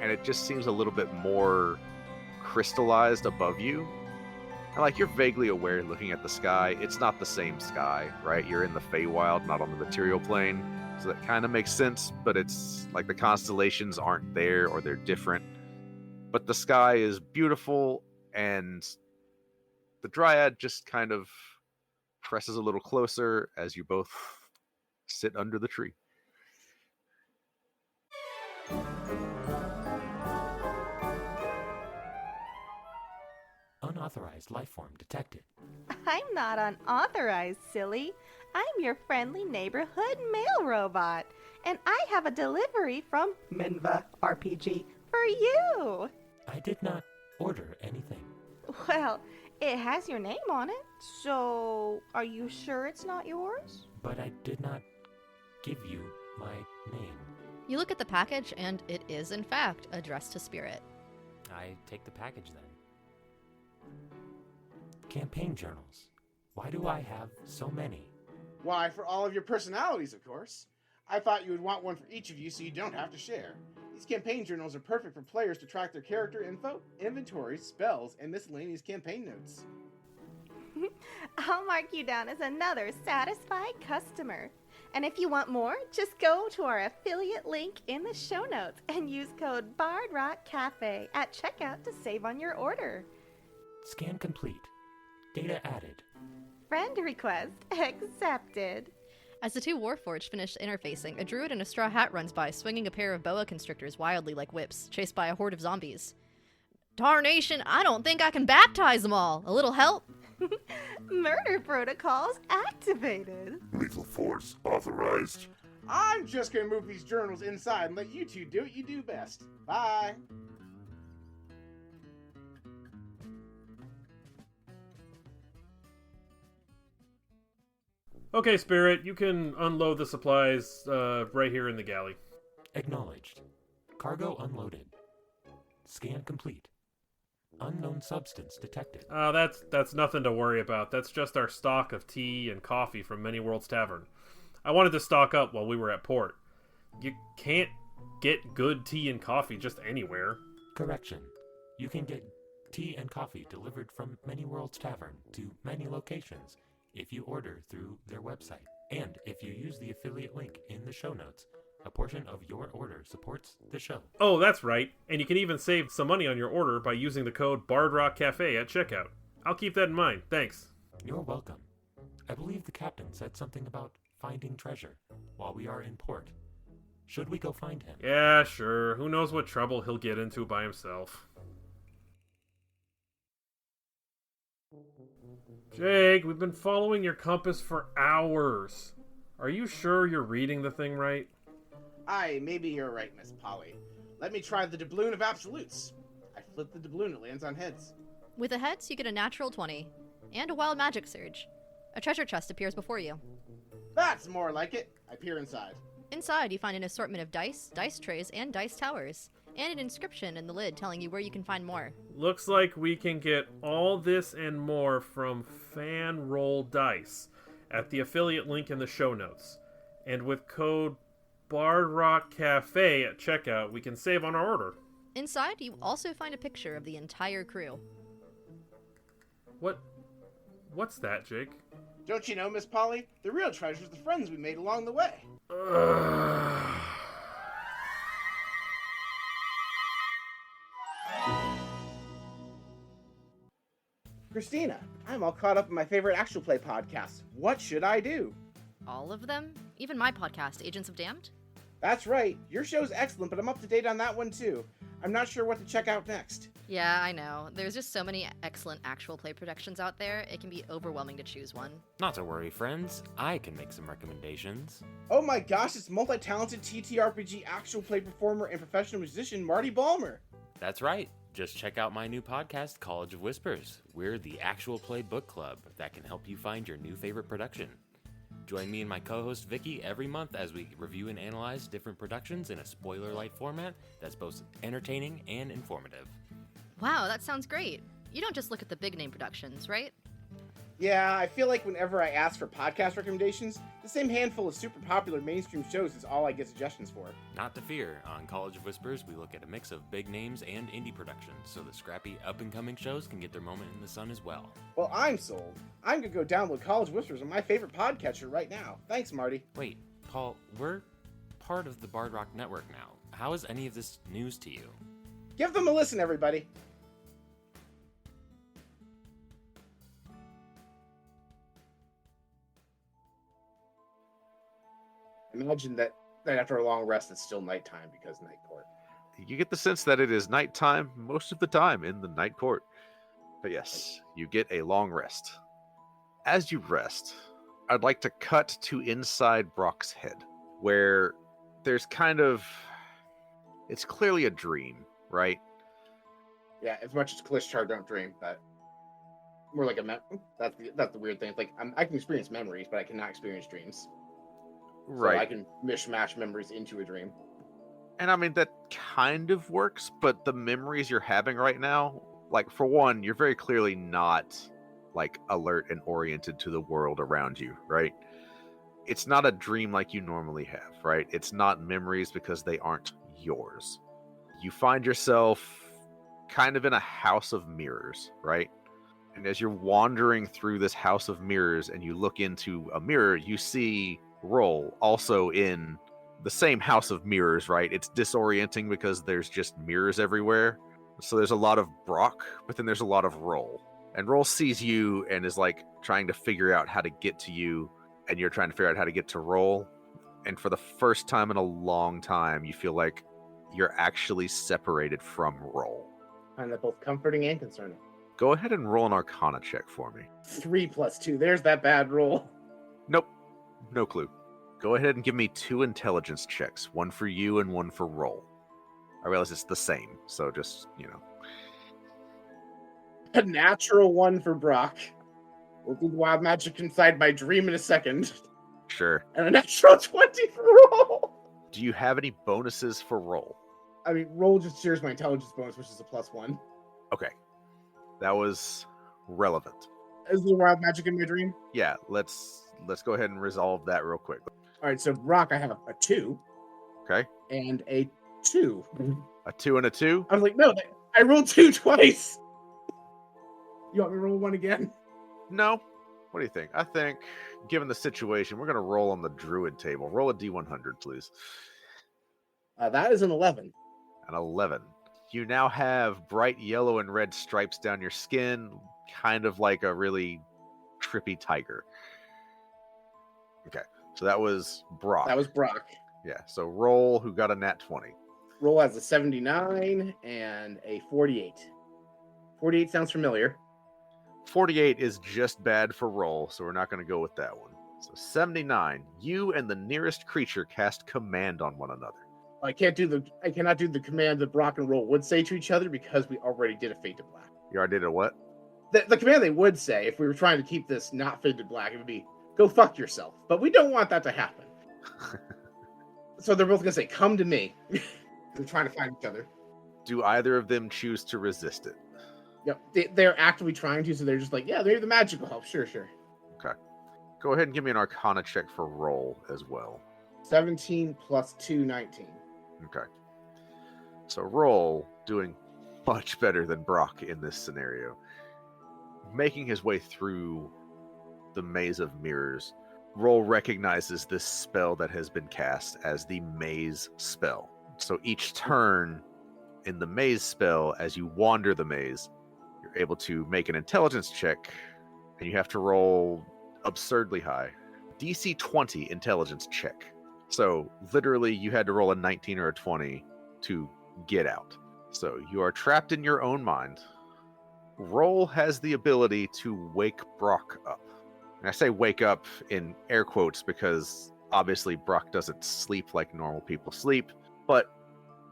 And it just seems a little bit more crystallized above you. And like you're vaguely aware looking at the sky, it's not the same sky, right? You're in the Feywild, not on the material plane. So that kind of makes sense, but it's like the constellations aren't there or they're different. But the sky is beautiful, and the Dryad just kind of presses a little closer as you both sit under the tree. Unauthorized life form detected. I'm not unauthorized, silly. I'm your friendly neighborhood mail robot, and I have a delivery from Minva RPG for you. I did not order anything. Well, it has your name on it, so are you sure it's not yours? But I did not give you my name. You look at the package, and it is, in fact, addressed to Spirit. I take the package then. Campaign journals. Why do I have so many? Why, for all of your personalities, of course. I thought you would want one for each of you so you don't have to share. These campaign journals are perfect for players to track their character info, inventories, spells, and miscellaneous campaign notes. I'll mark you down as another satisfied customer. And if you want more, just go to our affiliate link in the show notes and use code BardRockCafe at checkout to save on your order. Scan complete. Data added. Friend request accepted. As the two Warforged finish interfacing, a druid in a straw hat runs by, swinging a pair of boa constrictors wildly like whips, chased by a horde of zombies. Darnation, I don't think I can baptize them all. A little help? Murder protocols activated. Lethal force authorized. I'm just gonna move these journals inside and let you two do what you do best. Bye! Okay, Spirit, you can unload the supplies right here in the galley. Acknowledged. Cargo unloaded. Scan complete. Unknown substance detected. That's nothing to worry about. That's just our stock of tea and coffee from Many Worlds Tavern. I wanted to stock up while we were at port. You can't get good tea and coffee just anywhere. Correction. You can get tea and coffee delivered from Many Worlds Tavern to many locations if you order through their website. And if you use the affiliate link in the show notes, a portion of your order supports the show. Oh, that's right. And you can even save some money on your order by using the code BardRockCafe at checkout. I'll keep that in mind. Thanks. You're welcome. I believe the captain said something about finding treasure while we are in port. Should we go find him? Yeah, sure. Who knows what trouble he'll get into by himself. Jake, we've been following your compass for hours. Are you sure you're reading the thing right? Aye, maybe you're right, Miss Polly. Let me try the doubloon of absolutes. I flip the doubloon, it lands on heads. With the heads, you get a natural 20 and a wild magic surge. A treasure chest appears before you. That's more like it. I peer inside. Inside, you find an assortment of dice, dice trays, and dice towers, and an inscription in the lid telling you where you can find more. Looks like we can get all this and more from Fan Roll Dice at the affiliate link in the show notes. And with code BardRockCafe at checkout, we can save on our order. Inside, you also find a picture of the entire crew. What's that, Jake? Don't you know, Miss Polly? The real treasure's the friends we made along the way. Christina, I'm all caught up in my favorite actual play podcast. What should I do? All of them? Even my podcast, Agents of Damned? That's right. Your show's excellent, but I'm up to date on that one too. I'm not sure what to check out next. Yeah, I know. There's just so many excellent actual play productions out there, it can be overwhelming to choose one. Not to worry, friends. I can make some recommendations. Oh my gosh, it's multi-talented TTRPG actual play performer and professional musician Marty Balmer. That's right. Just check out my new podcast, College of Whispers. We're the actual play book club that can help you find your new favorite production. Join me and my co-host Vicky every month as we review and analyze different productions in a spoiler-light format that's both entertaining and informative. Wow, that sounds great. You don't just look at the big name productions, right? Yeah, I feel like whenever I ask for podcast recommendations, the same handful of super popular mainstream shows is all I get suggestions for. Not to fear, on College of Whispers, we look at a mix of big names and indie productions, so the scrappy up-and-coming shows can get their moment in the sun as well. Well, I'm sold. I'm gonna go download College Whispers on my favorite podcatcher right now. Thanks, Marty. Wait, Paul, we're part of the Bard Rock Network now. How is any of this news to you? Give them a listen, everybody. Imagine that after a long rest, it's still nighttime because night court. You get the sense that it is nighttime most of the time in the night court. But yes, you get a long rest. As you rest, I'd like to cut to inside Brock's head, where there's it's clearly a dream, right? Yeah, as much as Kalishtar don't dream, but more like that's the weird thing. It's like I can experience memories, but I cannot experience dreams. Right. So I can mishmash memories into a dream. And I mean, that kind of works, but the memories you're having right now, like, for one, you're very clearly not, like, alert and oriented to the world around you, right? It's not a dream like you normally have, right? It's not memories because they aren't yours. You find yourself kind of in a house of mirrors, right? And as you're wandering through this house of mirrors and you look into a mirror, you see Roll also in the same house of mirrors, right? It's disorienting because there's just mirrors everywhere. So there's a lot of Brock, but then there's a lot of Roll. And Roll sees you and is like trying to figure out how to get to you, and you're trying to figure out how to get to Roll. And for the first time in a long time, you feel like you're actually separated from Roll. I find that both comforting and concerning. Go ahead and roll an Arcana check for me. 3 + 2. There's that bad roll. Nope. No clue. Go ahead and give me 2 intelligence checks. One for you and one for Roll. I realize it's the same, so just, A natural 1 for Brock. We'll do the wild magic inside my dream in a second. Sure. And a natural 20 for Roll. Do you have any bonuses for Roll? I mean, roll just shares my intelligence bonus, which is a +1. Okay. That was relevant. Is there wild magic in my dream? Yeah, let's go ahead and resolve that real quick. All right, so Brock, I have a 2 Okay? and a 2. A 2 and a 2? I was like, no, I rolled 2 twice. You want me to roll 1 again? No. What do you think? I think, given the situation, we're going to roll on the druid table. Roll a D100, please. That is an 11. An 11. You now have bright yellow and red stripes down your skin, kind of like a really trippy tiger. Okay, so that was Brock. That was Brock. Yeah, so roll who got a nat 20. Roll has a 79 and a 48. 48 sounds familiar. 48 is just bad for roll, so we're not going to go with that one. So 79, you and the nearest creature cast command on one another. I cannot do the command that Brock and Roll would say to each other because we already did a Fade to Black. You already did a what? The command they would say if we were trying to keep this not Fade to Black, it would be go fuck yourself. But we don't want that to happen. So they're both gonna say, come to me. They're trying to find each other. Do either of them choose to resist it? Yep. They're actively trying to, so they're just like, yeah, maybe the magic will help. Sure. Okay. Go ahead and give me an Arcana check for roll as well. 17 plus 2, 19. Okay. So roll doing much better than Brock in this scenario. Making his way through the maze of mirrors, Roll recognizes this spell that has been cast as the maze spell. So each turn in the maze spell, as you wander the maze, you're able to make an intelligence check, and you have to roll absurdly high. DC 20 intelligence check. So literally you had to roll a 19 or a 20 to get out. So you are trapped in your own mind. Roll has the ability to wake Brock up. And I say wake up in air quotes because obviously Brock doesn't sleep like normal people sleep, but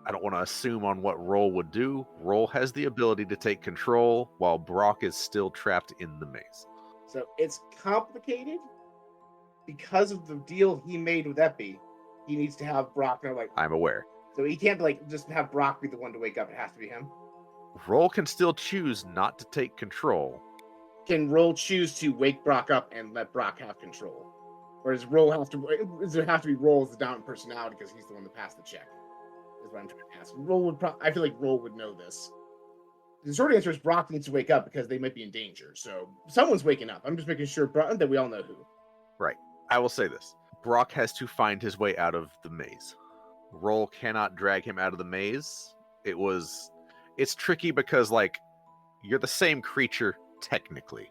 I don't want to assume on what Roll would do. Roll has the ability to take control while Brock is still trapped in the maze. So it's complicated because of the deal he made with Epi. He needs to have Brock know, like, I'm aware. so he can't like just have Brock be the one to wake up. It has to be him. Roll can still choose not to take control. Can Roll choose to wake Brock up and let Brock have control? Or does Roll have to? Does there have to be Roll as the dominant personality because he's the one that passed the check? Is what I'm trying to ask. Roll would. I feel like Roll would know this. The short answer is Brock needs to wake up because they might be in danger. So someone's waking up. I'm just making sure that we all know who. Right. I will say this. Brock has to find his way out of the maze. Roll cannot drag him out of the maze. It's tricky because, like, you're the same creature technically,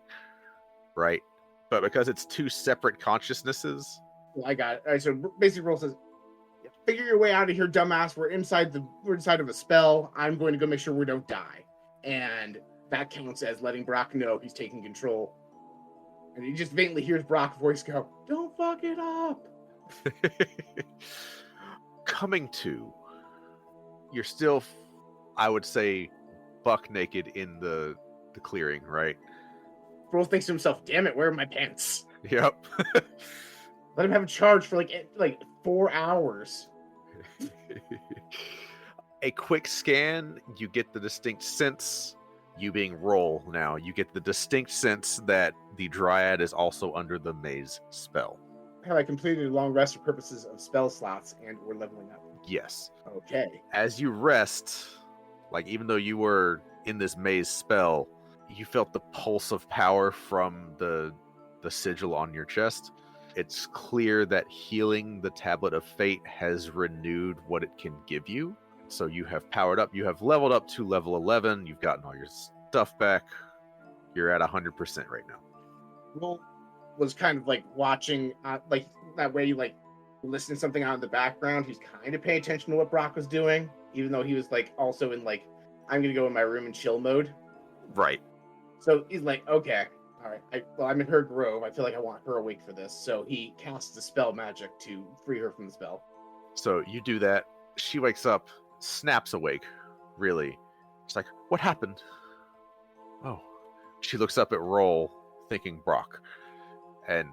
right? But because it's two separate consciousnesses. Well, I got it. All right, so basically Roll says, figure your way out of here, dumbass. We're inside of a spell. I'm going to go make sure we don't die. And that counts as letting Brock know he's taking control. And he just faintly hears Brock's voice go, don't fuck it up. Coming to, you're still, I would say, buck naked in the clearing, right? Roll thinks to himself, damn it, where are my pants? Yep. Let him have a charge for like 4 hours. A quick scan, you get the distinct sense, you being Roll now, you get the distinct sense that the Dryad is also under the maze spell. Have I completed a long rest for purposes of spell slots and we're leveling up? Yes. Okay. As you rest, like even though you were in this maze spell, you felt the pulse of power from the sigil on your chest. It's clear that healing the Tablet of Fate has renewed what it can give you. So you have powered up, you have leveled up to level 11, you've gotten all your stuff back. You're at 100% right now. Roll was kind of like watching, like that way you like listen to something out in the background. He's kind of paying attention to what Brock was doing, even though he was like also in like, I'm going to go in my room and chill mode. Right. So he's like, okay, all right. I'm in her grove. I feel like I want her awake for this. So he casts the spell magic to free her from the spell. So you do that. She wakes up, snaps awake, really. She's like, what happened? Oh. She looks up at Roll, thinking Brock, and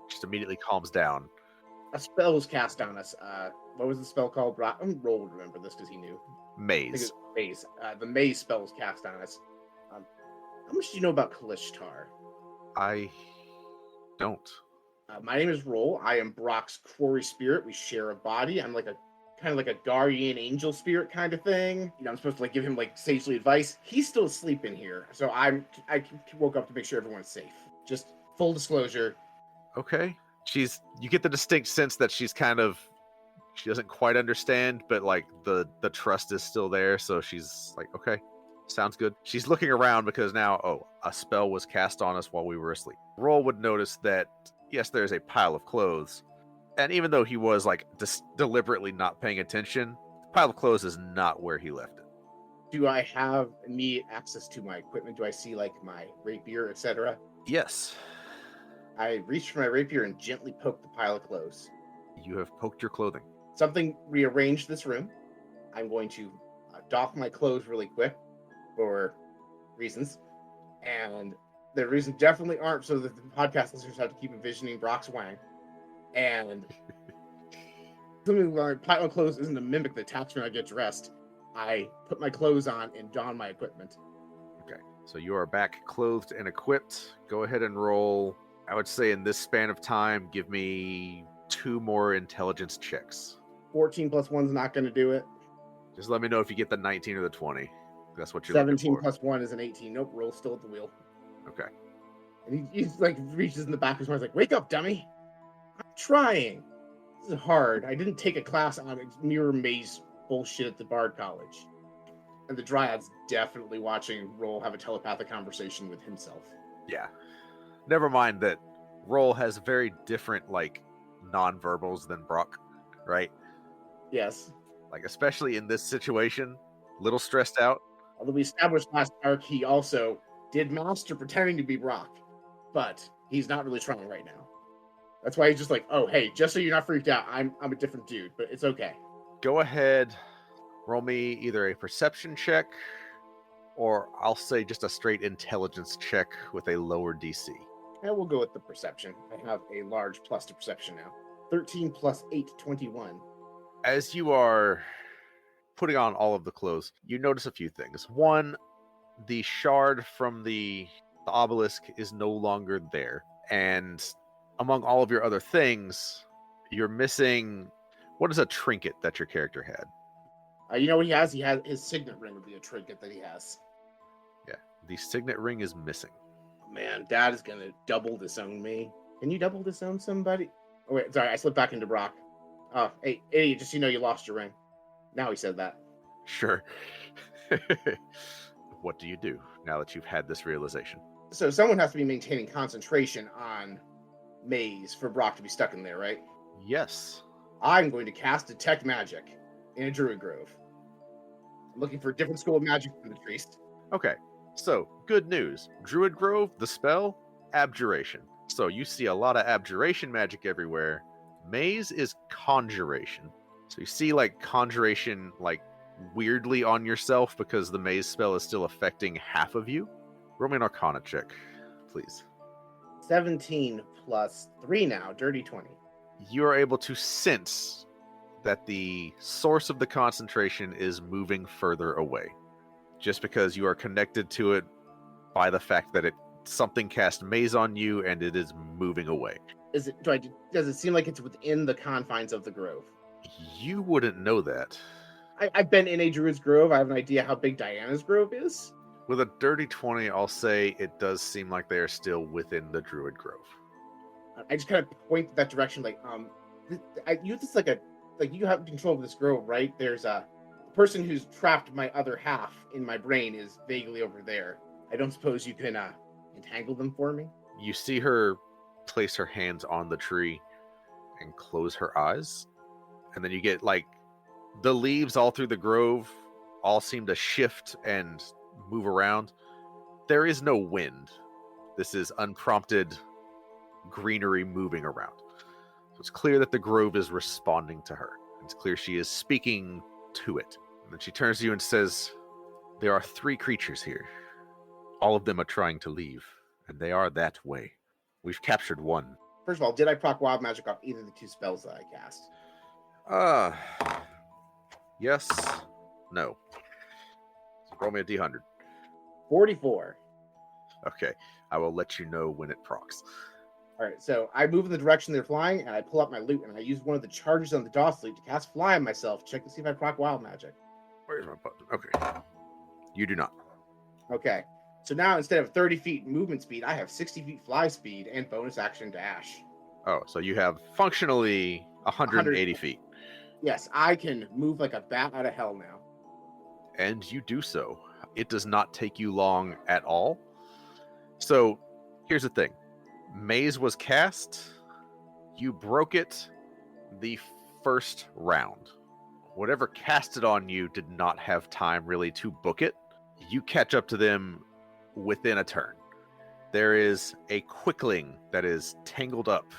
just immediately calms down. A spell was cast on us. What was the spell called? Roll would remember this because he knew. I think Maze. it's maze. The maze spell was cast on us. How much do you know about Kalishtar? I don't. My name is Roll. I am Brock's quarry spirit. We share a body. I'm like a kind of like a guardian angel spirit kind of thing. You know, I'm supposed to like give him like sagely advice. He's still asleep in here, so I woke up to make sure everyone's safe. Just full disclosure. Okay. You get the distinct sense that she doesn't quite understand, but like the trust is still there, so she's like, okay, sounds good. She's looking around because now, a spell was cast on us while we were asleep. Roll would notice that, yes, there's a pile of clothes, and even though he was like deliberately not paying attention, the pile of clothes is not where he left it. Do I have immediate access to my equipment? Do I see like my rapier, etc.? Yes, I reach for my rapier and gently poke the pile of clothes. you have poked your clothing. Something rearranged this room. I'm going to doff my clothes really quick for reasons. And the reasons definitely aren't so that the podcast listeners have to keep envisioning Brock's wang. And something like pile of clothes isn't a mimic that taps when I get dressed. I put my clothes on and don my equipment. Okay, so you are back clothed and equipped. Go ahead and roll. I would say in this span of time, give me 2 more intelligence checks. 14 plus 1's not going to do it. Just let me know if you get the 19 or the 20. That's what you're 17 looking for. plus 1 is an 18. Nope, Roll's still at the wheel. Okay. And he's like reaches in the back of his mind, like, "Wake up, dummy! I'm trying. This is hard. I didn't take a class on mirror maze bullshit at the Bard College." And the Dryad's definitely watching Roll have a telepathic conversation with himself. Yeah. Never mind that Roll has very different, like, non-verbals than Brock, right? Yes. Like, especially in this situation, little stressed out. Although we established last arc, he also did master pretending to be Brock, but he's not really trying right now. That's why he's just like, "Oh, hey, just so you're not freaked out, I'm a different dude, but it's okay." Go ahead, roll me either a perception check, or I'll say just a straight intelligence check with a lower DC. And we'll go with the perception. I have a large plus to perception now. 13 plus 8, 21. As you are putting on all of the clothes, you notice a few things. One, the shard from the obelisk is no longer there. And among all of your other things, you're missing... What is a trinket that your character had? You know what he has? He has his signet ring would be a trinket that he has. Yeah, the signet ring is missing. Oh, man, Dad is going to double disown me. Can you double disown somebody? Oh, wait, sorry, I slipped back into Brock. Oh, hey, idiot, just so you know you lost your ring. Now he said that. Sure. What do you do now that you've had this realization? So someone has to be maintaining concentration on maze for Brock to be stuck in there, right? Yes. I'm going to cast Detect Magic in a Druid Grove. I'm looking for a different school of magic from the priest. Okay, so good news. Druid Grove, the spell, Abjuration. So you see a lot of Abjuration magic everywhere. Maze is Conjuration. So you see like Conjuration like weirdly on yourself because the Maze spell is still affecting half of you. Roll me an Arcana check, please. 17 plus 3 now, dirty 20. You are able to sense that the source of the concentration is moving further away. Just because you are connected to it by the fact that something cast Maze on you and it is moving away. Does it seem like it's within the confines of the grove? You wouldn't know that. I've been in a Druid's Grove. I have an idea how big Diana's Grove is. With a dirty 20, I'll say it does seem like they are still within the Druid Grove. I just kind of point that direction, like, you have control of this grove, right? There's a person who's trapped my other half in my brain is vaguely over there. I don't suppose you can entangle them for me? You see her place her hands on the tree and close her eyes. And then you get, like, the leaves all through the grove all seem to shift and move around. There is no wind. This is unprompted greenery moving around. So it's clear that the grove is responding to her. It's clear she is speaking to it. And then she turns to you and says, "There are 3 creatures here. All of them are trying to leave, and they are that way. We've captured one." First of all, did I proc Wild Magic off either of the 2 spells that I cast? Yes. No. So roll me a d100. 44. Okay. I will let you know when it procs. All right, so I move in the direction they're flying, and I pull out my loot, and I use one of the charges on the DOS loot to cast Fly on myself. Check to see if I proc Wild Magic. Where's my button? Okay. You do not. Okay, so now instead of 30 feet movement speed, I have 60 feet fly speed and bonus action dash. Oh, so you have functionally 180 feet. Yes, I can move like a bat out of hell now. And you do so. It does not take you long at all. So here's the thing. Maze was cast. You broke it the first round. Whatever cast it on you did not have time really to book it. You catch up to them within a turn. There is a quickling that is tangled up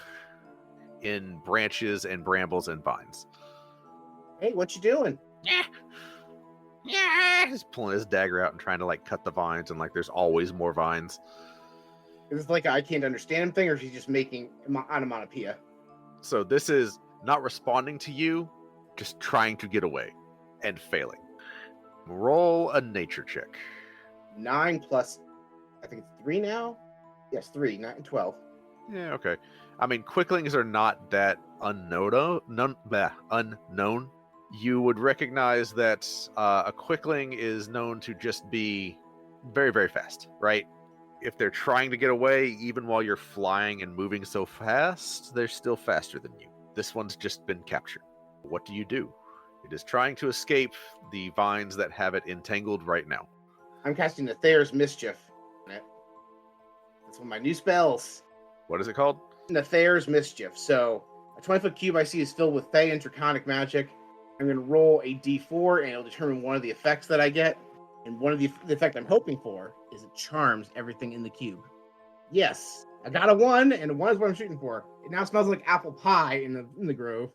in branches and brambles and vines. Hey, what you doing? Yeah, he's pulling his dagger out and trying to cut the vines, and there's always more vines. Is this like a I can't understand him thing, or is he just making onomatopoeia? So this is not responding to you, just trying to get away and failing. Roll a nature check. 9 plus, I think it's 3 now? Yes, 3, 9, 12. Yeah, okay. I mean, quicklings are not that unknown. You would recognize that a quickling is known to just be very, very fast, right? If they're trying to get away, even while you're flying and moving so fast, they're still faster than you. This one's just been captured. What do? It is trying to escape the vines that have it entangled right now. I'm casting Nethair's Mischief on it. That's one of my new spells. What is it called? Nethair's Mischief. So, a 20-foot cube I see is filled with Fey and Draconic magic. I'm going to roll a d4, and it'll determine one of the effects that I get. And one of the effect I'm hoping for is it charms everything in the cube. Yes, I got a 1, and a 1 is what I'm shooting for. It now smells like apple pie in the grove,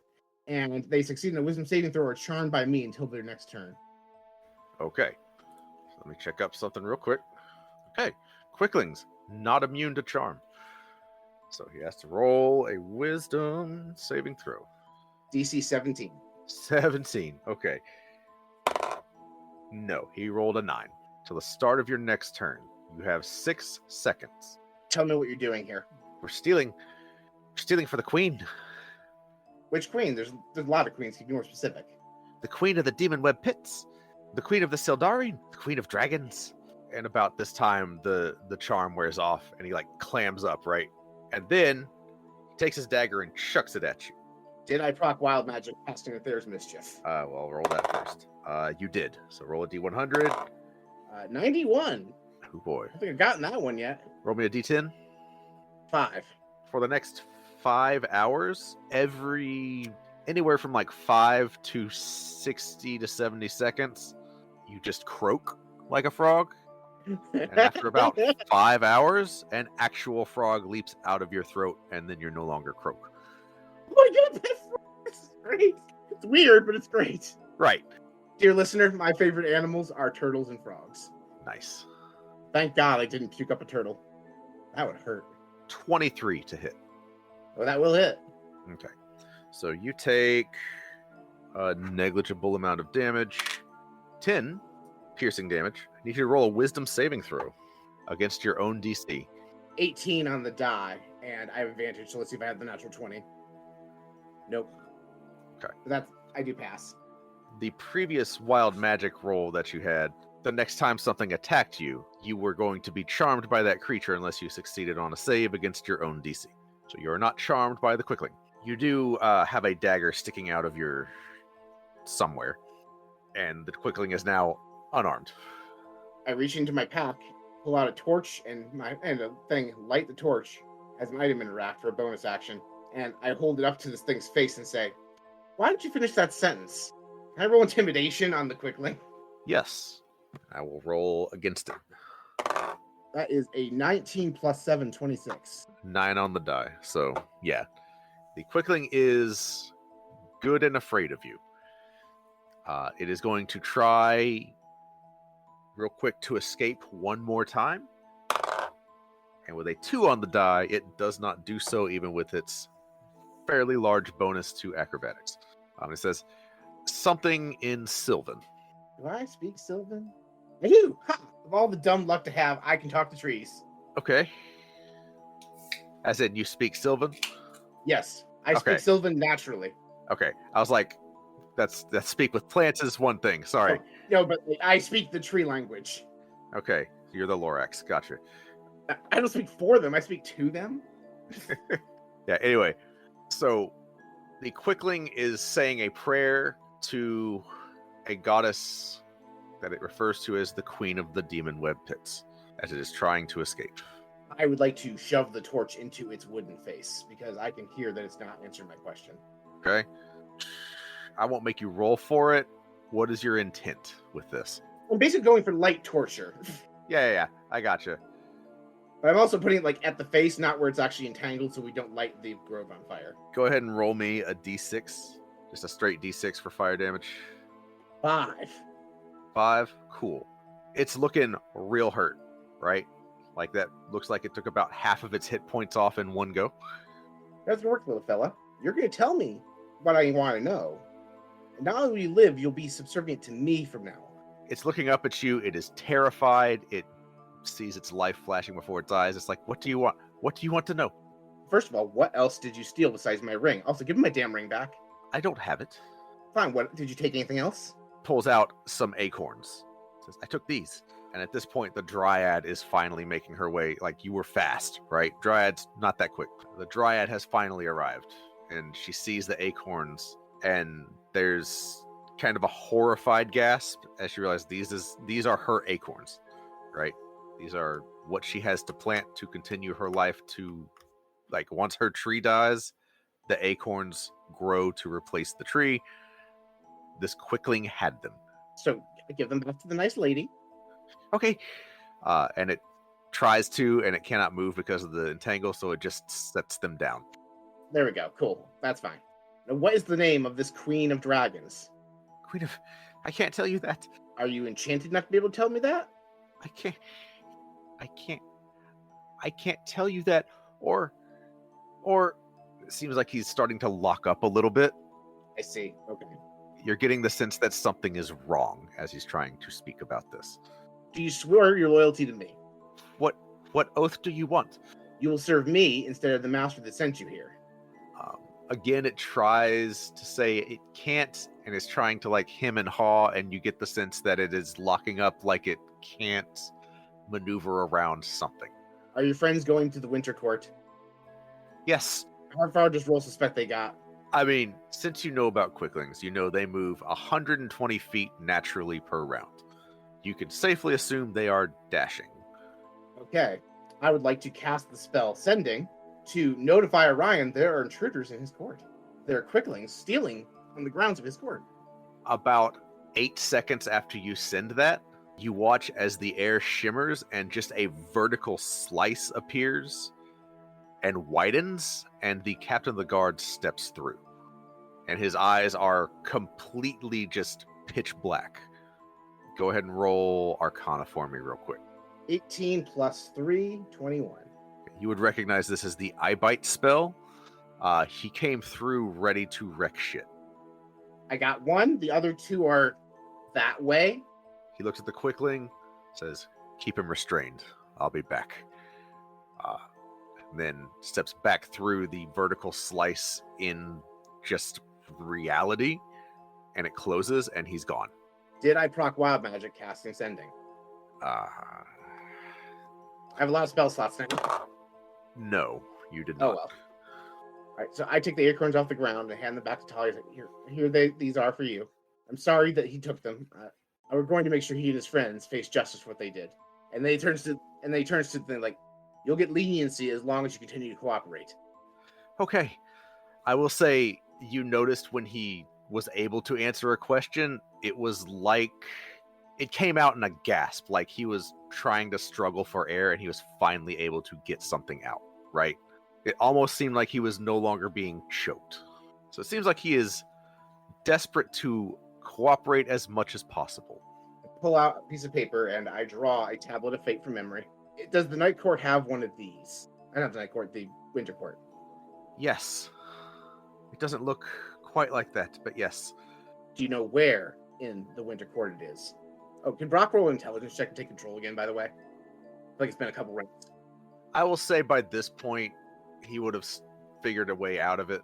and they succeed in a wisdom saving throw or charmed by me until their next turn. Okay. Let me check up something real quick. Okay. Quicklings, not immune to charm. So he has to roll a wisdom saving throw. DC 17. 17. Okay. No, he rolled a 9. Till the start of your next turn. You have 6 seconds. Tell me what you're doing here. We're stealing for the queen. Which queen? There's a lot of queens. Can you be more specific? The queen of the demon web pits. The queen of the Sildari. The queen of dragons. And about this time, the charm wears off, and he clams up, right? And then he takes his dagger and chucks it at you. Did I proc Wild Magic casting Nethair's Mischief? Well, roll that first. You did. So roll a d100. 91. Oh boy. I don't think I've gotten that one yet. Roll me a d10. 5. For the next 5 hours, anywhere from 5 to 60 to 70 seconds, you just croak like a frog. And after about 5 hours, an actual frog leaps out of your throat, and then you're no longer croak. Oh my god, this is great. It's weird, but it's great. Right. Dear listener, my favorite animals are turtles and frogs. Nice. Thank God I didn't puke up a turtle. That would hurt. 23 to hit. Oh, that will hit. Okay. So you take a negligible amount of damage. 10 piercing damage. I need you to roll a wisdom saving throw against your own DC. 18 on the die, and I have advantage, so let's see if I have the natural 20. Nope. Okay. I do pass. The previous wild magic roll that you had, the next time something attacked you, you were going to be charmed by that creature unless you succeeded on a save against your own DC. So you are not charmed by the quickling. You do have a dagger sticking out of your somewhere, and the quickling is now unarmed. I reach into my pack, pull out a torch and a thing, light the torch as an item in a rack for a bonus action, and I hold it up to this thing's face and say, "Why didn't you finish that sentence?" Can I roll intimidation on the quickling? Yes. I will roll against it. That is a 19 plus 7, 26. 9 on the die. So, yeah. The quickling is good and afraid of you. It is going to try real quick to escape one more time. And with a 2 on the die, it does not do so even with its fairly large bonus to acrobatics. It says something in Sylvan. Do I speak Sylvan? I do! Ha! Of all the dumb luck to have, I can talk to trees. Okay. As in, you speak Sylvan? Yes, I Okay. speak Sylvan naturally. Okay. I was like, that's speak with plants is one thing. Sorry. No, but like, I speak the tree language. Okay. You're the Lorax. Gotcha. I don't speak for them, I speak to them. Yeah, anyway. So the Quickling is saying a prayer to a goddess that it refers to as the Queen of the Demon Web Pits, as it is trying to escape. I would like to shove the torch into its wooden face because I can hear that it's not answering my question. Okay? I won't make you roll for it. What is your intent with this? I'm basically going for light torture. Yeah. I gotcha. But I'm also putting it like at the face, not where it's actually entangled, so we don't light the grove on fire. Go ahead and roll me a d6. Just a straight d6 for fire damage. 5. 5. Cool. It's looking real hurt, right? Like that looks like it took about half of its hit points off in one go. Doesn't work, little fella. You're going to tell me what I want to know. And not only will you live, you'll be subservient to me from now on. It's looking up at you. It is terrified. It sees its life flashing before its eyes. It's like, what do you want? What do you want to know? First of all, what else did you steal besides my ring? Also, give me my damn ring back. I don't have it. Fine, what? Did you take anything else? Pulls out some acorns. Says, I took these. And at this point, the Dryad is finally making her way. Like, you were fast, right? Dryad's not that quick. The Dryad has finally arrived. And she sees the acorns. And there's kind of a horrified gasp as she realizes these are her acorns, right? These are what she has to plant to continue her life to, like, once her tree dies, the acorns grow to replace the tree. This Quickling had them. So, I give them back to the nice lady. Okay. And it tries to, and it cannot move because of the entangle, so it just sets them down. There we go. Cool. That's fine. Now, what is the name of this Queen of Dragons? Queen of... I can't tell you that. Are you enchanted enough to be able to tell me that? I can't tell you that. Or it seems like he's starting to lock up a little bit. I see. Okay. You're getting the sense that something is wrong as he's trying to speak about this. Do you swear your loyalty to me? What oath do you want? You will serve me instead of the master that sent you here. Again, it tries to say it can't, and is trying to like hem and haw, and you get the sense that it is locking up like it can't maneuver around something. Are your friends going to the Winter Court? Yes. How far does roll suspect they got? I mean, since you know about Quicklings, you know they move 120 feet naturally per round. You can safely assume they are dashing. Okay. I would like to cast the spell Sending to notify Orion there are intruders in his court. There are Quicklings stealing on the grounds of his court. About 8 seconds after you send that, you watch as the air shimmers and just a vertical slice appears and widens, and the captain of the guard steps through. And his eyes are completely just pitch black. Go ahead and roll Arcana for me real quick. 18 plus 3, 21. You would recognize this as the Eye Bite spell. He came through ready to wreck shit. I got one. The other two are that way. He looks at the Quickling, says, keep him restrained. I'll be back. Then steps back through the vertical slice in just reality, and it closes, and he's gone. Did I proc Wild Magic casting Sending? I have a lot of spell slots now. No, you did Oh, not. well. All right, so I take the acorns off the ground and hand them back to Talia. Here these are for you. I'm sorry that he took them. We're going to make sure he and his friends face justice for what they did. And then he turns to them like, you'll get leniency as long as you continue to cooperate. Okay. I will say, you noticed when he was able to answer a question, it was like it came out in a gasp, like he was trying to struggle for air and he was finally able to get something out, right? It almost seemed like he was no longer being choked. So it seems like he is desperate to cooperate as much as possible. I pull out a piece of paper and I draw a tablet of fate from memory. Does the Night Court have one of these? Not the Night Court, the Winter Court. Yes. It doesn't look quite like that, but yes. Do you know where in the Winter Court it is? Oh, can Brock roll an intelligence check and take control again, by the way? I feel like it's been a couple rounds. I will say by this point, he would have figured a way out of it,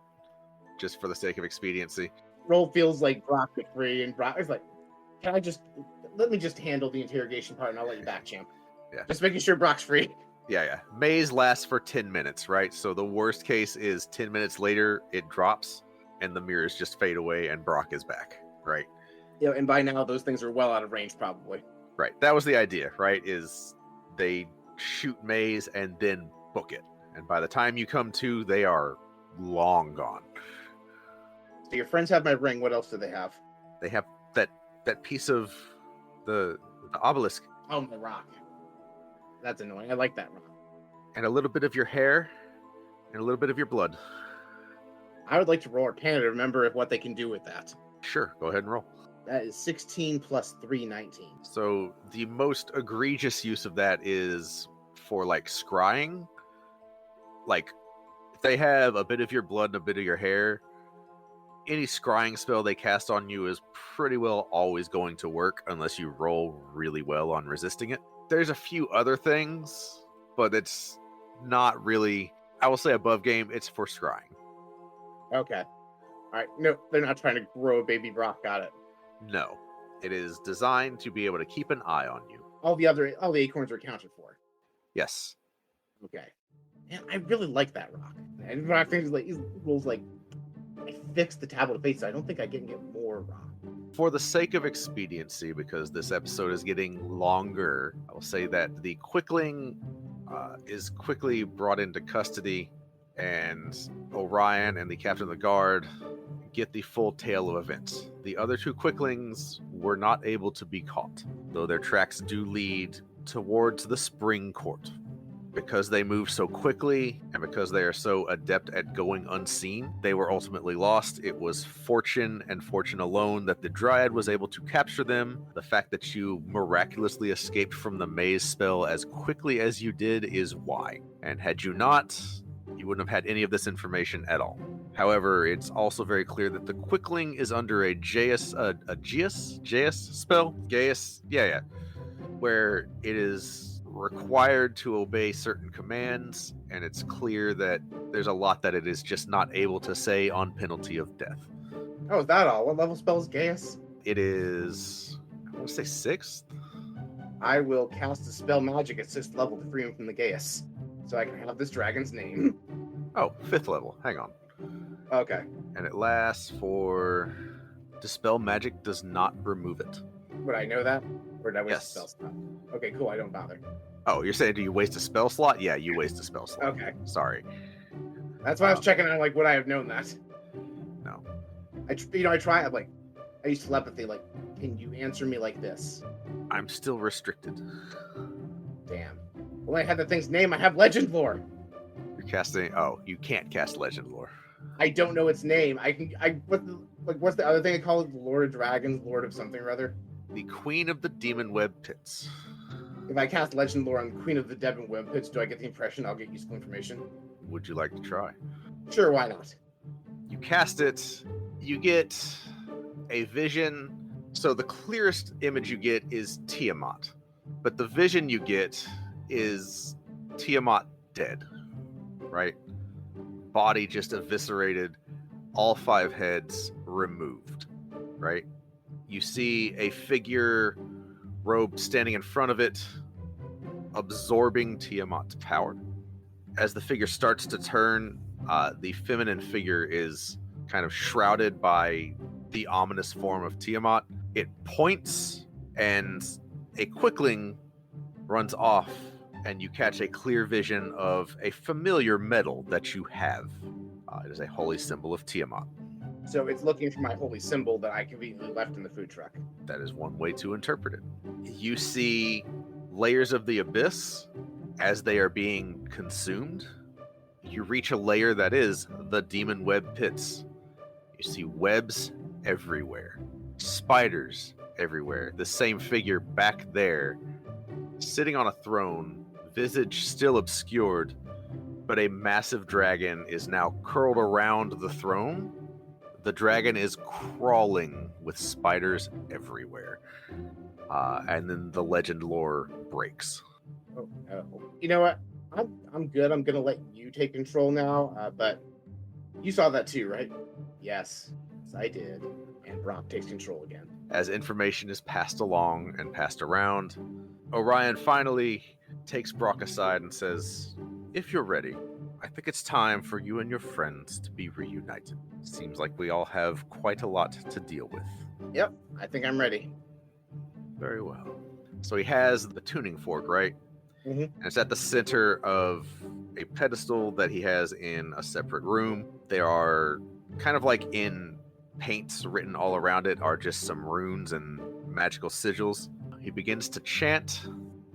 just for the sake of expediency. Roll feels like Brock is free, and Brock is like, let me just handle the interrogation part, and I'll let you back, champ. Yeah. Just making sure Brock's free. Yeah. Maze lasts for 10 minutes, right? So the worst case is 10 minutes later, it drops, and the mirrors just fade away, and Brock is back, right? You know, and by now, those things are well out of range, probably. Right. That was the idea, right? Is they shoot Maze and then book it. And by the time you come to, they are long gone. So your friends have my ring. What else do they have? They have that piece of the obelisk. Oh, the rock. That's annoying. I like that rock. And a little bit of your hair and a little bit of your blood. I would like to roll Arcana to remember what they can do with that. Sure, go ahead and roll. That is 16 plus 3, 19. So the most egregious use of that is for like scrying. Like if they have a bit of your blood and a bit of your hair, any scrying spell they cast on you is pretty well always going to work unless you roll really well on resisting it. There's a few other things, but it's not really, I will say above game, it's for scrying. Okay. All right. No, they're not trying to grow a baby Brock. Got it. No. It is designed to be able to keep an eye on you. All the acorns are accounted for. Yes. Okay. Man, I really like that rock. And Rock thinks like he rolls like I fixed the tablet of fate, so I don't think I can get more rock. For the sake of expediency, because this episode is getting longer, I will say that the Quickling is quickly brought into custody, and Orion and the captain of the guard get the full tale of events. The other two Quicklings were not able to be caught, though their tracks do lead towards the Spring Court. Because they move so quickly and because they are so adept at going unseen, they were ultimately lost. It was fortune and fortune alone that the Dryad was able to capture them. The fact that you miraculously escaped from the maze spell as quickly as you did is why. And had you not, you wouldn't have had any of this information at all. However, it's also very clear that the Quickling is under a Gaius spell? Gaius? Yeah. Where it is required to obey certain commands, and it's clear that there's a lot that it is just not able to say on penalty of death. Oh, is that all? What level spell is Gaius? It is, I want to say 6th? I will cast a spell magic at 6th level to free him from the Gaius, so I can have this dragon's name. Oh, 5th level. Hang on. Okay. And it lasts for... Dispel magic does not remove it. Would I know that? Or did I waste Yes. a spell slot? Okay, cool. I don't bother. Oh, you're saying do you waste a spell slot? Yeah, you waste a spell slot. Okay. Sorry. That's why I was checking on, like, would I have known that? No. I try, I'm like, I use telepathy, like, can you answer me like this? I'm still restricted. Damn. Well, I had the thing's name, I have legend lore. You're casting... Oh, you can't cast legend lore. I don't know its name. What's the other thing I call it? The Lord of Dragons, Lord of something or other? The Queen of the Demon Web Pits. If I cast legend lore on Queen of the Devon Web Pits, do I get the impression I'll get useful information? Would you like to try? Sure, why not? You cast it, you get a vision. So the clearest image you get is Tiamat, but the vision you get is Tiamat dead, right? Body just eviscerated, all 5 heads removed, right? You see a figure robed standing in front of it, absorbing Tiamat's power. As the figure starts to turn, the feminine figure is kind of shrouded by the ominous form of Tiamat. It points, and a Quickling runs off, and you catch a clear vision of a familiar medal that you have. It is a holy symbol of Tiamat. So it's looking for my holy symbol that I conveniently left in the food truck. That is one way to interpret it. You see layers of the abyss as they are being consumed. You reach a layer that is the Demon Web Pits. You see webs everywhere, spiders everywhere. The same figure back there, sitting on a throne, visage still obscured, but a massive dragon is now curled around the throne. The dragon is crawling with spiders everywhere. And then the legend lore breaks. Oh, you know what? I'm good. I'm gonna let you take control now. But you saw that too, right? Yes, I did. And Brock takes control again. As information is passed along and passed around, Orion finally takes Brock aside and says, "If you're ready, I think it's time for you and your friends to be reunited. Seems like we all have quite a lot to deal with." Yep, I think I'm ready. Very well. So he has the tuning fork, right? Mhm. And it's at the center of a pedestal that he has in a separate room. There are kind of like in paints written all around it are just some runes and magical sigils. He begins to chant,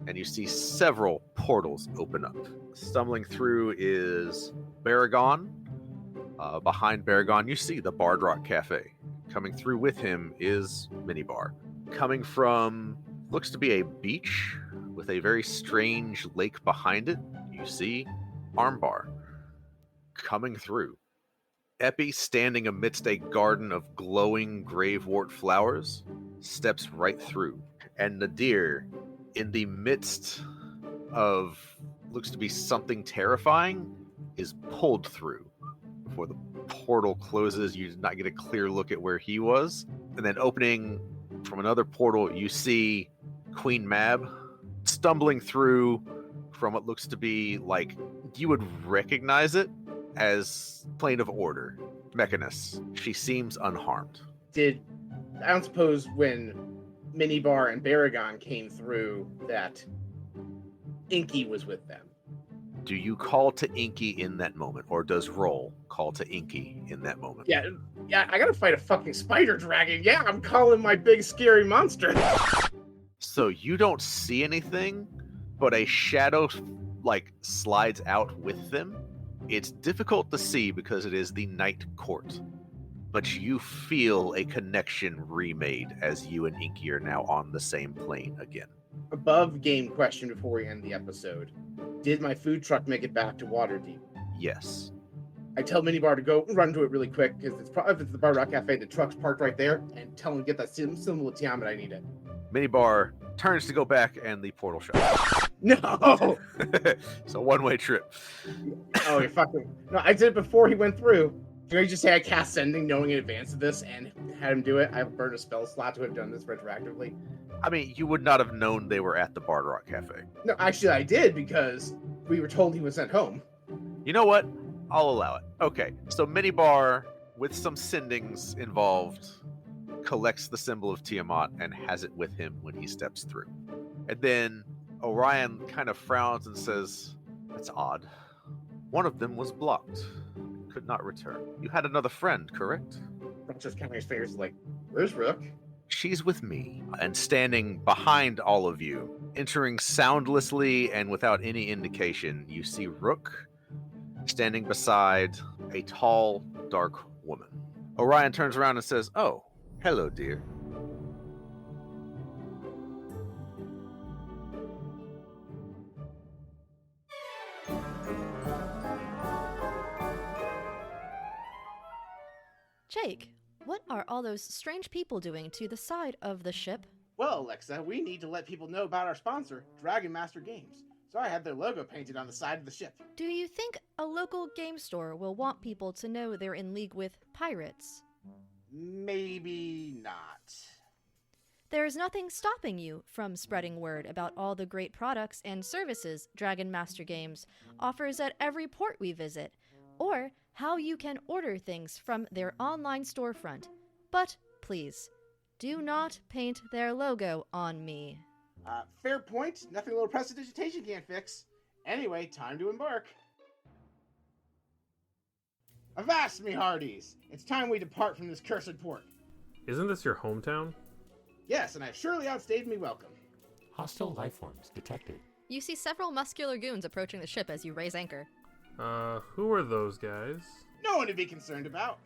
and you see several portals open up. Stumbling through is Baragon. Behind Baragon, you see the Bard Rock Cafe. Coming through with him is Minibar. Coming from, looks to be a beach with a very strange lake behind it, you see Armbar. Coming through, Epi, standing amidst a garden of glowing gravewort flowers, steps right through. And Nadir, in the midst of looks to be something terrifying, is pulled through. Before the portal closes, you did not get a clear look at where he was. And then opening from another portal, you see Queen Mab stumbling through from what looks to be like, you would recognize it as Plane of Order, Mechanus. She seems unharmed. I don't suppose when Minibar and Baragon came through that Inky was with them. Do you call to Inky in that moment, or does Roll call to Inky in that moment? Yeah, I gotta fight a fucking spider dragon. Yeah, I'm calling my big scary monster. So you don't see anything, but a shadow slides out with them. It's difficult to see because it is the night court, but you feel a connection remade as you and Inky are now on the same plane again. Above game question before we end the episode. Did my food truck make it back to Waterdeep? Yes. I tell Minibar to go run to it really quick because if it's the Bard Rock Cafe, the truck's parked right there, and tell him to get that symbol of Tiamat. I need it. Minibar turns to go back, and the portal shuts. No. So one-way trip. Oh, you're fucking. No, I did it before he went through. Can I just say I cast sending knowing in advance of this and had him do it? I burned a spell slot to have done this retroactively. I mean, you would not have known they were at the Bard Rock Cafe. No, actually I did because we were told he was sent home. You know what? I'll allow it. Okay, so Minibar, with some sendings involved, collects the symbol of Tiamat and has it with him when he steps through. And then Orion kind of frowns and says, "That's odd. One of them was blocked. Could not return. You had another friend, correct?" Rook just counting his fingers like, where's Rook? She's with me, and standing behind all of you, entering soundlessly and without any indication, you see Rook standing beside a tall, dark woman. Orion turns around and says, "Oh, hello, dear." Jake, what are all those strange people doing to the side of the ship? Well, Alexa, we need to let people know about our sponsor, Dragon Master Games. So I had their logo painted on the side of the ship. Do you think a local game store will want people to know they're in league with pirates? Maybe not. There's nothing stopping you from spreading word about all the great products and services Dragon Master Games offers at every port we visit, or how you can order things from their online storefront. But please, do not paint their logo on me. Fair point. Nothing a little prestidigitation can't fix. Anyway, time to embark. Avast, me hearties! It's time we depart from this cursed port. Isn't this your hometown? Yes, and I've surely outstayed me welcome. Hostile lifeforms detected. You see several muscular goons approaching the ship as you raise anchor. Who are those guys? No one to be concerned about.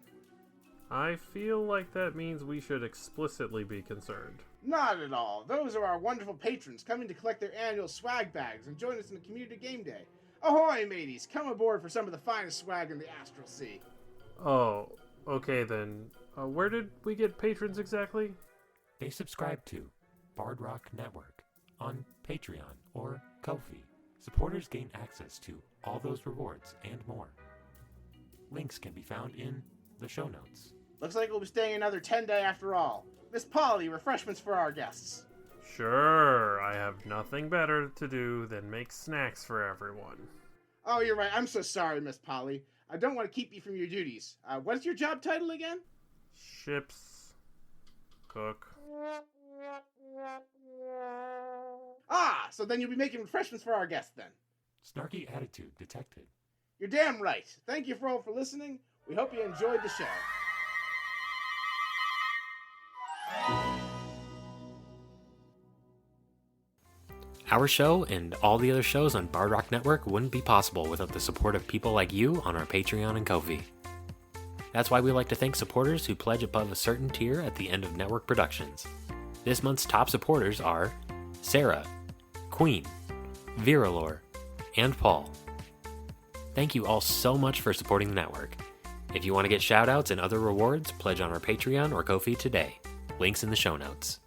I feel like that means we should explicitly be concerned. Not at all. Those are our wonderful patrons coming to collect their annual swag bags and join us in the community game day. Ahoy, mateys! Come aboard for some of the finest swag in the Astral Sea. Oh, Okay then. Where did we get patrons exactly? They subscribe to Bard Rock Network on Patreon or Ko-fi. Supporters gain access to all those rewards and more. Links can be found in the show notes. Looks like we'll be staying another 10 day after all. Miss Polly, refreshments for our guests. Sure, I have nothing better to do than make snacks for everyone. Oh, you're right. I'm so sorry, Miss Polly. I don't want to keep you from your duties. What's your job title again? Ship's cook. Ah, so then you'll be making refreshments for our guests then. Snarky attitude detected. You're damn right. Thank you for all for listening. We hope you enjoyed the show. Our show and all the other shows on Bard Rock Network wouldn't be possible without the support of people like you on our Patreon and Ko-fi. That's why we like to thank supporters who pledge above a certain tier at the end of network productions. This month's top supporters are Sarah, Queen, Viralore, and Paul. Thank you all so much for supporting the network. If you want to get shoutouts and other rewards, pledge on our Patreon or Ko-fi today. Links in the show notes.